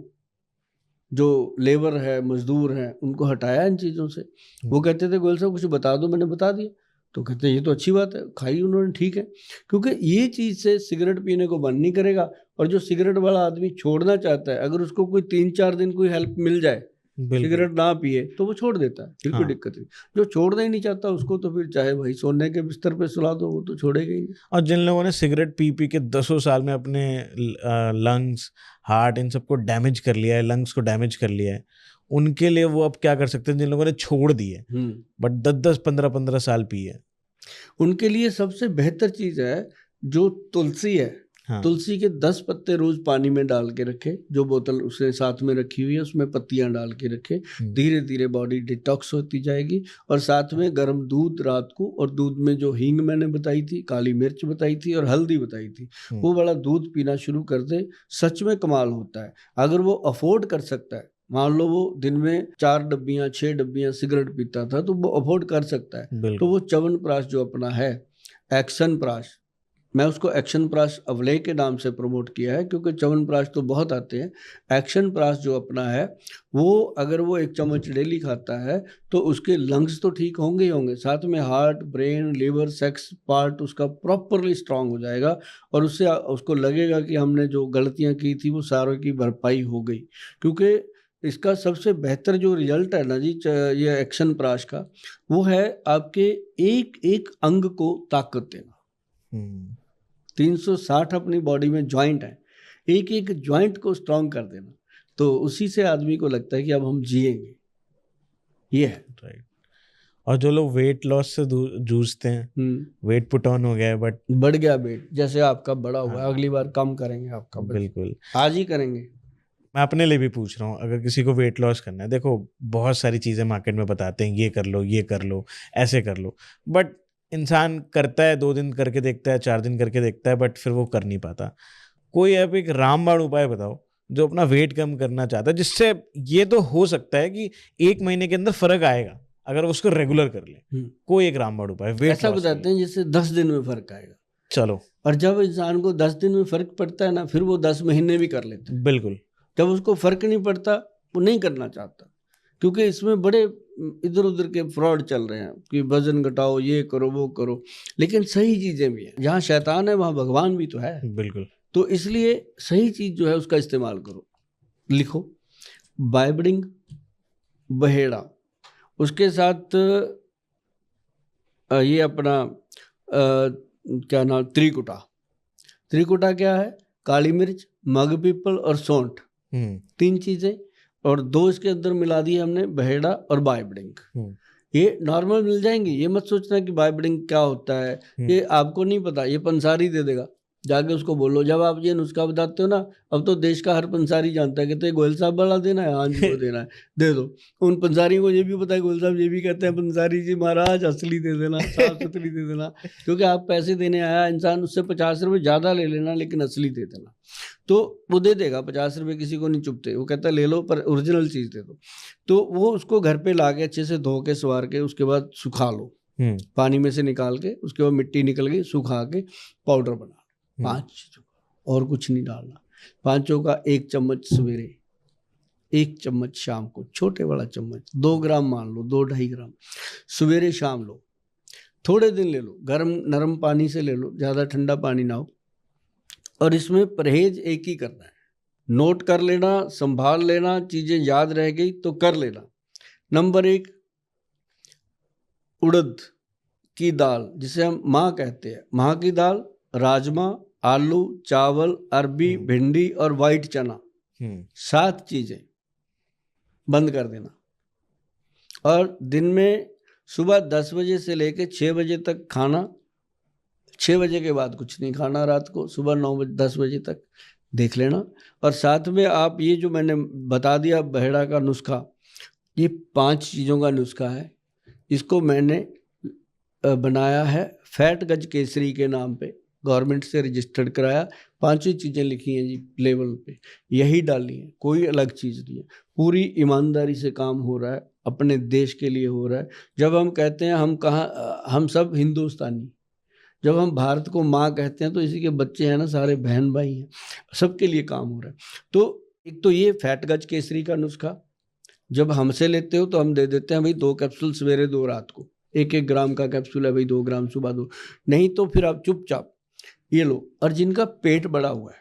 जो लेबर है, मजदूर हैं, उनको हटाया इन चीज़ों से। वो कहते थे गोयल साहब कुछ बता दो, मैंने बता दिया, तो कहते ये तो अच्छी बात है, खाई उन्होंने, ठीक है। क्योंकि ये चीज़ से सिगरेट पीने को मन नहीं करेगा। और जो सिगरेट वाला आदमी छोड़ना चाहता है, अगर उसको कोई 3-4 दिन कोई हेल्प मिल जाए, सिगरेट ना पिए, तो वो छोड़ देता है, फिर कोई हाँ। दिक्कत नहीं। जो छोड़ना ही नहीं चाहता उसको तो फिर चाहे भाई सोने के बिस्तर पे सुला दो, वो तो छोड़ेगा ही नहीं। और जिन लोगों ने सिगरेट पी पी के 10 साल में अपने लंग्स, हार्ट, इन सबको डैमेज कर लिया है, लंग्स को डैमेज कर लिया है, उनके लिए वो अब क्या कर सकते हैं जिन लोगों ने छोड़ दिए बट 10-10, 15-15 साल पिए? उनके लिए सबसे बेहतर चीज़ है जो तुलसी है। हाँ। तुलसी के 10 पत्ते रोज पानी में डाल के रखे, जो बोतल उसने साथ में रखी हुई है उसमें पत्तियां डाल के रखे, धीरे धीरे बॉडी डिटॉक्स होती जाएगी। और साथ में गर्म दूध रात को, और दूध में जो हींग मैंने बताई थी, काली मिर्च बताई थी और हल्दी बताई थी, वो वाला दूध पीना शुरू कर दे, सच में कमाल होता है। अगर वो अफोर्ड कर सकता है, मान लो वो दिन में 4 डब्बियां 6 डब्बियां सिगरेट पीता था, तो वो अफोर्ड कर सकता है, तो वो च्यवनप्राश जो अपना है, एक्शन प्राश, मैं उसको एक्शन प्राश अवले के नाम से प्रमोट किया है, क्योंकि च्यवनप्राश तो बहुत आते हैं। एक्शन प्राश जो अपना है, वो अगर वो 1 चम्मच डेली खाता है तो उसके लंग्स तो ठीक होंगे ही होंगे, साथ में heart, brain, liver, sex part उसका प्रॉपरली स्ट्रांग हो जाएगा, और उससे उसको लगेगा कि हमने जो गलतियां की थी वो सारों की भरपाई हो गई। क्योंकि इसका सबसे बेहतर जो रिजल्ट है ना जी, ये एक्शन प्राश का, वो है आपके एक एक अंग को ताकत देना। 360 अपनी बॉडी में जॉइंट है, एक एक जॉइंट को स्ट्रांग कर देना, तो उसी से आदमी को लगता है कि अब हम जिएंगे। ये है राइट। और जो लोग वेट लॉस से जूझते हैं, वेट पुट ऑन हो गया है बट बढ़ गया वेट, जैसे आपका बड़ा हुआ है, अगली बार कम करेंगे आपका, बिल्कुल आज ही करेंगे। मैं अपने लिए भी पूछ रहा हूँ, अगर किसी को वेट लॉस करना है, देखो बहुत सारी चीज़ें मार्केट में बताते हैं, ये कर लो, ये कर लो, ऐसे कर लो, बट इंसान करता है, 2 दिन करके देखता है, 4 दिन करके देखता है, बट फिर वो कर नहीं पाता। कोई आप एक रामबाण उपाय बताओ जो अपना वेट कम करना चाहता है, जिससे ये तो हो सकता है कि 1 महीने के अंदर फर्क आएगा अगर उसको रेगुलर कर ले। कोई एक रामबाण उपाय वेट ऐसा बताते हैं जिससे 10 दिन में फर्क आएगा। चलो, और जब इंसान को 10 दिन में फर्क पड़ता है ना, फिर वो 10 महीने भी कर लेते हैं। बिल्कुल। जब उसको फर्क नहीं पड़ता, वो नहीं करना चाहता, क्योंकि इसमें बड़े इधर उधर के फ्रॉड चल रहे हैं कि वजन घटाओ, ये करो, वो करो, लेकिन सही चीजें भी हैं। जहाँ शैतान है वहाँ भगवान भी तो है। बिल्कुल। तो इसलिए सही चीज जो है उसका इस्तेमाल करो। लिखो बाइबडिंग, बहेड़ा, उसके साथ ये अपना क्या नाम, त्रिकुटा। त्रिकुटा क्या है? काली मिर्च, मग पीपल और सौंठ, 3 चीजें, और 2 इसके अंदर मिला दिए हमने, बहेड़ा और बाइबडिंग। ये नॉर्मल मिल जाएंगे, ये मत सोचना कि बाइबडिंग क्या होता है, ये आपको नहीं पता, ये पंसारी दे देगा, जाके उसको बोलो। जब आप ये नुस्खा बताते हो ना, अब तो देश का हर पंसारी जानता है, कहते हैं गोयल साहब वाला देना है, हाँ जी वो देना है, दे दो। उन पंसारियों को ये भी पता है, गोयल साहब ये भी कहते हैं पंसारी जी महाराज असली दे देना, साफ सुथरी दे देना, क्योंकि आप पैसे देने आया इंसान, उससे 50 रुपये ज़्यादा ले लेना, लेकिन असली दे देना, तो वो दे देगा। 50 रुपये किसी को नहीं चुपते, वो कहता है ले लो पर ओरिजिनल चीज़ दे दो। तो वो उसको घर पे ला के अच्छे से धो के, सवार के, उसके बाद सुखा लो, पानी में से निकाल के, उसके बाद मिट्टी निकल गई, सुखा के पाउडर बना 5 चीज़ों का, और कुछ नहीं डालना। 5 का 1 चम्मच सवेरे, 1 चम्मच शाम को, छोटे वाला चम्मच, 2 ग्राम मान लो, 2-2.5 ग्राम सवेरे शाम लो। थोड़े दिन ले लो, गर्म नरम पानी से ले लो, ज़्यादा ठंडा पानी ना हो। और इसमें परहेज एक ही करना है, नोट कर लेना, संभाल लेना, चीज़ें याद रह गई तो कर लेना। नंबर 1, उड़द की दाल, जिसे हम माह कहते हैं, माह की दाल, राजमा, आलू, चावल, अरबी, भिंडी और वाइट चना, 7 चीज़ें बंद कर देना। और दिन में सुबह 10 बजे से लेकर 6 बजे तक खाना, 6 बजे के बाद कुछ नहीं खाना, रात को सुबह 9-10 बजे तक देख लेना। और साथ में आप ये जो मैंने बता दिया बहेड़ा का नुस्खा, ये 5 चीज़ों का नुस्खा है। इसको मैंने बनाया है फैट गज केसरी के नाम पे, गवर्नमेंट से रजिस्टर्ड कराया। 5 चीज़ें लिखी हैं जी लेवल पे, यही डाली है, कोई अलग चीज़ नहीं है। पूरी ईमानदारी से काम हो रहा है, अपने देश के लिए हो रहा है। जब हम कहते हैं हम सब हिंदुस्तानी, जब हम भारत को माँ कहते हैं तो इसी के बच्चे हैं ना, सारे बहन भाई हैं, सबके लिए काम हो रहा है। तो एक तो ये फैट गज केसरी का नुस्खा, जब हमसे लेते हो तो हम दे देते हैं भाई 2 कैप्सूल सवेरे, 2 रात को, 1-1 ग्राम का कैप्सूल है भाई, 2 ग्राम सुबह 2, नहीं तो फिर आप चुपचाप ये लो। और जिनका पेट बड़ा हुआ है,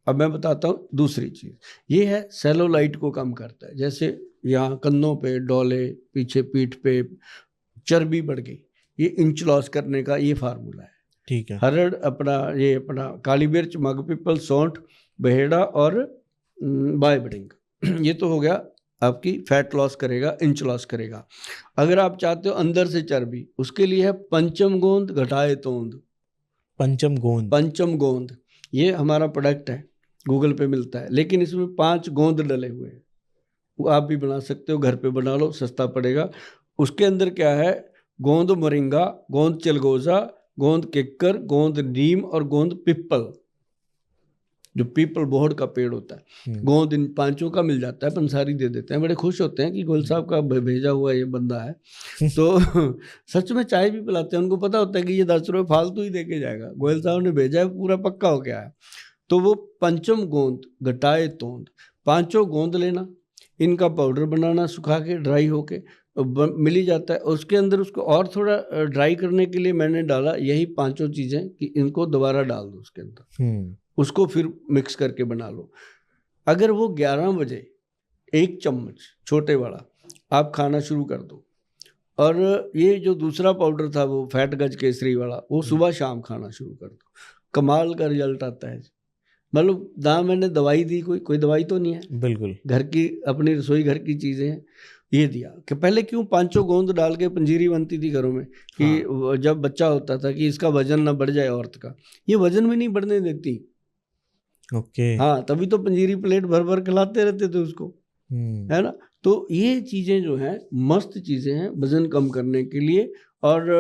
अब मैं बताता हूँ दूसरी चीज़, ये है सेलुलाइट को कम करता है। जैसे यहाँ कंधों पे, डोले, पीछे पीठ पे चर्बी बढ़ गई, ये इंच लॉस करने का ये फार्मूला है। ठीक है। हरड़ अपना काली मिर्च, मग पीपल, सौंठ, बहेड़ा और बायबडिंग, ये तो हो गया आपकी फैट लॉस करेगा, इंच लॉस करेगा। अगर आप चाहते हो अंदर से चर्बी, उसके लिए है पंचम गोंद घटाए तोंद। पंचम गोंद ये हमारा प्रोडक्ट है, गूगल पे मिलता है, लेकिन इसमें 5 गोंद डले हुए हैं। वो आप भी बना सकते हो, घर पे बना लो, सस्ता पड़ेगा। उसके अंदर क्या है, गोंद मोरिंगा, गोंद चिलगोजा, गोंद किक्कर, गोंद नीम और गोंद पिप्पल, जो पीपल बोहड़ का पेड़ होता है, गोंद, इन 5 का मिल जाता है। पंसारी दे देते हैं, बड़े खुश होते हैं कि गोयल साहब का भेजा हुआ ये बंदा है। तो सच में चाय भी पिलाते हैं, उनको पता होता है कि ये 10 रुपये फालतू ही देके जाएगा, गोयल साहब ने भेजा है, पूरा पक्का हो गया है। तो वो पंचम गोंद घटाए तोंद, 5 गोंद लेना, इनका पाउडर बनाना, सुखा के ड्राई होके मिल ही जाता है। उसके अंदर उसको और थोड़ा ड्राई करने के लिए मैंने डाला यही 5 चीज़ें, कि इनको दोबारा डाल दो उसके अंदर, उसको फिर मिक्स करके बना लो। अगर वो 11 बजे 1 चम्मच छोटे वाला आप खाना शुरू कर दो, और ये जो दूसरा पाउडर था वो फैट गज केसरी वाला, वो सुबह शाम खाना शुरू कर दो, कमाल का रिजल्ट आता है। मतलब ना मैंने दवाई दी, कोई दवाई तो नहीं है, बिल्कुल घर की अपनी रसोई घर की चीज़ें हैं। ये दिया कि पहले क्यों 5 गोंद डाल के पंजीरी बनती थी घरों में, कि जब बच्चा होता था कि इसका वजन ना बढ़ जाए औरत का, ये वजन भी नहीं बढ़ने देती। ओके। हाँ, तभी तो पंजीरी प्लेट भर भर खिलाते रहते थे उसको, है ना। तो ये चीज़ें जो हैं मस्त चीज़ें हैं वजन कम करने के लिए। और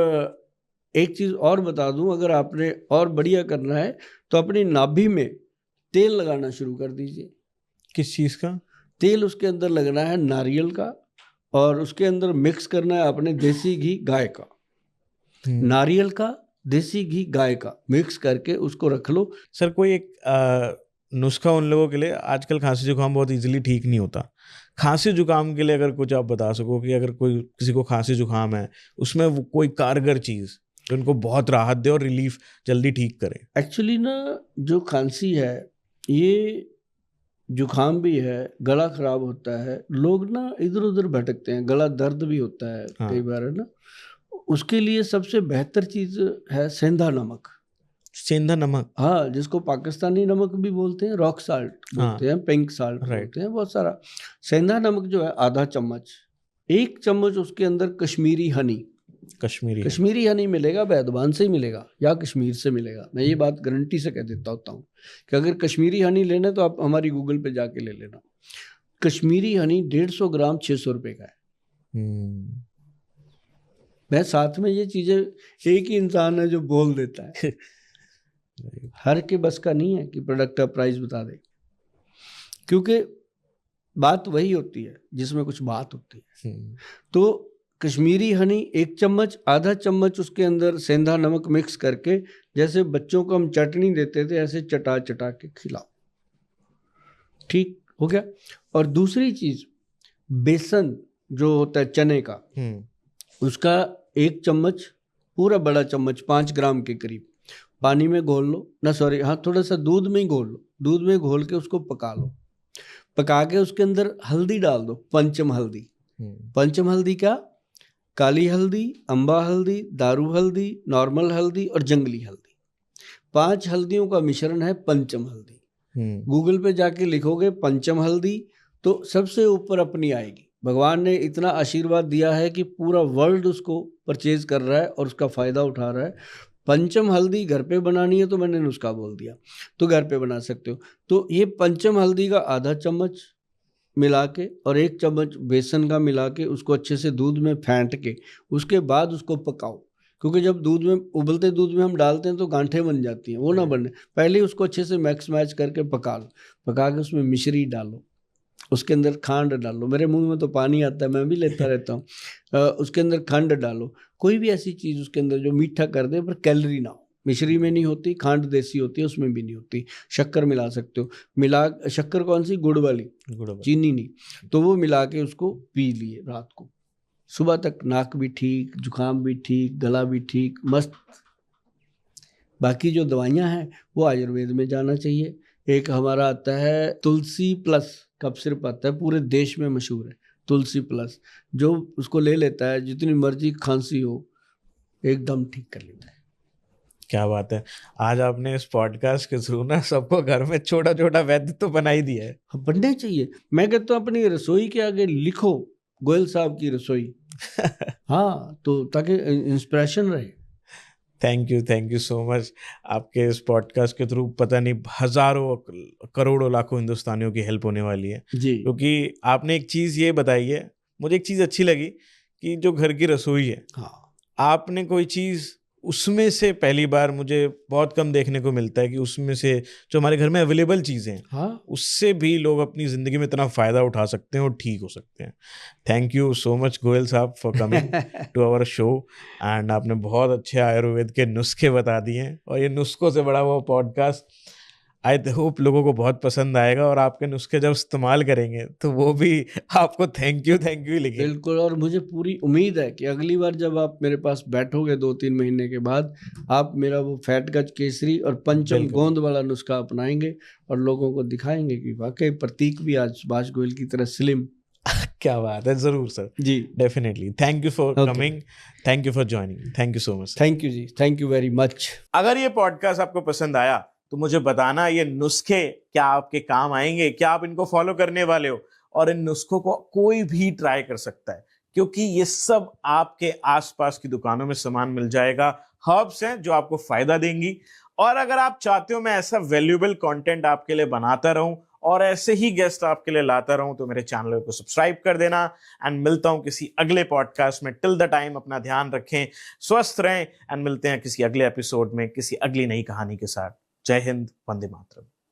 एक चीज़ और बता दूं, अगर आपने और बढ़िया करना है तो अपनी नाभि में तेल लगाना शुरू कर दीजिए। किस चीज़ का तेल? उसके अंदर लगना है नारियल का, और उसके अंदर मिक्स करना है आपने देसी घी गाय का, नारियल का, देसी घी गाय का मिक्स करके उसको रख लो। सर कोई एक नुस्खा उन लोगों के लिए, आजकल खांसी जुकाम बहुत इजीली ठीक नहीं होता, खांसी जुकाम के लिए अगर कुछ आप बता सको, कि अगर कोई किसी को खांसी जुकाम है, उसमें वो कोई कारगर चीज़ जो उनको बहुत राहत दे और रिलीफ जल्दी ठीक करे। एक्चुअली ना, जो खांसी है, ये जुकाम भी है, गला खराब होता है, लोग ना इधर उधर भटकते हैं, गला दर्द भी होता है कई बार, है ना। उसके लिए सबसे बेहतर चीज़ है सेंधा नमक। सेंधा नमक? हाँ, जिसको पाकिस्तानी नमक भी बोलते हैं, रॉक साल्ट बोलते हैं, पिंक साल्ट बोलते हैं, बहुत सारा। सेंधा नमक जो है आधा चम्मच, 1 चम्मच उसके अंदर कश्मीरी हनी, कश्मीरी हनी मिलेगा, बैदवान से ही मिलेगा या कश्मीर से मिलेगा। मैं ये बात गारंटी से कह देता होता हूँ कि अगर कश्मीरी हनी लेना तो आप हमारी गूगल पे जाके ले लेना। कश्मीरी हनी 150 ग्राम 600 रुपये का है। मैं साथ में ये चीज़ें, एक ही इंसान है जो बोल देता है, हर के बस का नहीं है कि प्रोडक्ट का प्राइस बता दे, क्योंकि बात वही होती है जिसमें कुछ बात होती है। तो कश्मीरी हनी 1 चम्मच, आधा चम्मच उसके अंदर सेंधा नमक मिक्स करके, जैसे बच्चों को हम चटनी देते थे ऐसे चटा चटा के खिलाओ, ठीक हो गया। और दूसरी चीज, बेसन जो होता है चने का, उसका 1 चम्मच, पूरा बड़ा चम्मच 5 ग्राम के करीब पानी में घोल लो, ना सॉरी हाँ थोड़ा सा दूध में ही घोल लो, दूध में घोल के उसको पका लो, पका के उसके अंदर हल्दी डाल दो, पंचम हल्दी। पंचम हल्दी क्या? काली हल्दी, अम्बा हल्दी, दारू हल्दी, नॉर्मल हल्दी और जंगली हल्दी, 5 हल्दियों का मिश्रण है पंचम हल्दी। गूगल पे जाके लिखोगे पंचम हल्दी तो सबसे ऊपर अपनी आएगी। भगवान ने इतना आशीर्वाद दिया है कि पूरा वर्ल्ड उसको परचेज कर रहा है और उसका फायदा उठा रहा है। पंचम हल्दी घर पे बनानी है तो मैंने नुस्खा बोल दिया, तो घर पे बना सकते हो। तो ये पंचम हल्दी का आधा चम्मच मिला के और 1 चम्मच बेसन का मिला के उसको अच्छे से दूध में फेंट के उसके बाद उसको पकाओ, क्योंकि जब दूध में, उबलते दूध में हम डालते हैं तो गांठें बन जाती हैं, वो ना बने। पहले उसको अच्छे से मैक्स मैच करके पका लो, पका के उसमें मिश्री डालो, उसके अंदर खंड डालो, मेरे मुंह में तो पानी आता है, मैं भी लेता रहता हूँ। उसके अंदर खंड डालो, कोई भी ऐसी चीज़ उसके अंदर जो मीठा कर दे पर कैलोरी ना हो। मिश्री में नहीं होती, खंड देसी होती है, उसमें भी नहीं होती। शक्कर मिला सकते हो, मिला, शक्कर कौन सी? गुड़ वाली, चीनी नहीं। तो वो मिला के उसको पी लिए रात को, सुबह तक नाक भी ठीक, जुकाम भी ठीक, गला भी ठीक, मस्त। बाकी जो दवाइयाँ हैं वो आयुर्वेद में जाना चाहिए। एक हमारा आता है तुलसी प्लस कफ सिरप आता है, पूरे देश में मशहूर है तुलसी प्लस, जो उसको ले लेता है जितनी मर्जी खांसी हो एकदम ठीक कर लेता है। क्या बात है, आज आपने इस पॉडकास्ट के थ्रू ना सबको घर में छोटा छोटा वैद्य तो बना ही दिया है। हाँ, बनना चाहिए। मैं कहता हूँ अपनी रसोई के आगे लिखो गोयल साहब की रसोई हाँ, तो ताकि इंस्पिरेशन रहे। Thank you so much. आपके इस पॉडकास्ट के थ्रू पता नहीं हजारों करोड़ों लाखों हिंदुस्तानियों की हेल्प होने वाली है जी, क्योंकि आपने एक चीज़ ये बताई है, मुझे एक चीज़ अच्छी लगी कि जो घर की रसोई है, हाँ, आपने कोई चीज़ उसमें से, पहली बार मुझे बहुत कम देखने को मिलता है कि उसमें से जो हमारे घर में अवेलेबल चीज़ें हैं, हाँ, उससे भी लोग अपनी ज़िंदगी में इतना फ़ायदा उठा सकते हैं और ठीक हो सकते हैं। Thank you so much Goyal साहब for coming to our show. And आपने बहुत अच्छे आयुर्वेद के नुस्खे बता दिए हैं और ये नुस्खों से बड़ा हुआ पॉडकास्ट आई होप लोगों को बहुत पसंद आएगा और आपके नुस्खे जब इस्तेमाल करेंगे तो वो भी आपको थैंक यू लिखेंगे। बिल्कुल। और मुझे पूरी उम्मीद है कि अगली बार जब आप मेरे पास बैठोगे 2-3 महीने के बाद, आप मेरा वो फैट गज केसरी और पंचम गोंद वाला नुस्खा अपनाएंगे और लोगों को दिखाएंगे कि वाकई प्रतीक भी आज सुभाष गोयल की तरह स्लिम। क्या बात है, जरूर sir ji, definitely. Thank you for coming, thank you for joining, thank you so much. Thank you ji, thank you very much. अगर ये पॉडकास्ट आपको पसंद आया तो मुझे बताना, ये नुस्खे क्या आपके काम आएंगे, क्या आप इनको फॉलो करने वाले हो, और इन नुस्खों को कोई भी ट्राई कर सकता है क्योंकि ये सब आपके आसपास की दुकानों में सामान मिल जाएगा। हर्ब्स हैं जो आपको फायदा देंगी। और अगर आप चाहते हो मैं ऐसा वैल्यूएबल कंटेंट आपके लिए बनाता रहूं और ऐसे ही गेस्ट आपके लिए लाता रहूं तो मेरे चैनल को सब्सक्राइब कर देना। एंड मिलता हूं किसी अगले पॉडकास्ट में। टिल द टाइम अपना ध्यान रखें, स्वस्थ रहें, एंड मिलते हैं किसी अगले एपिसोड में किसी अगली नई कहानी के साथ। जय हिंद, वंदे मातरम।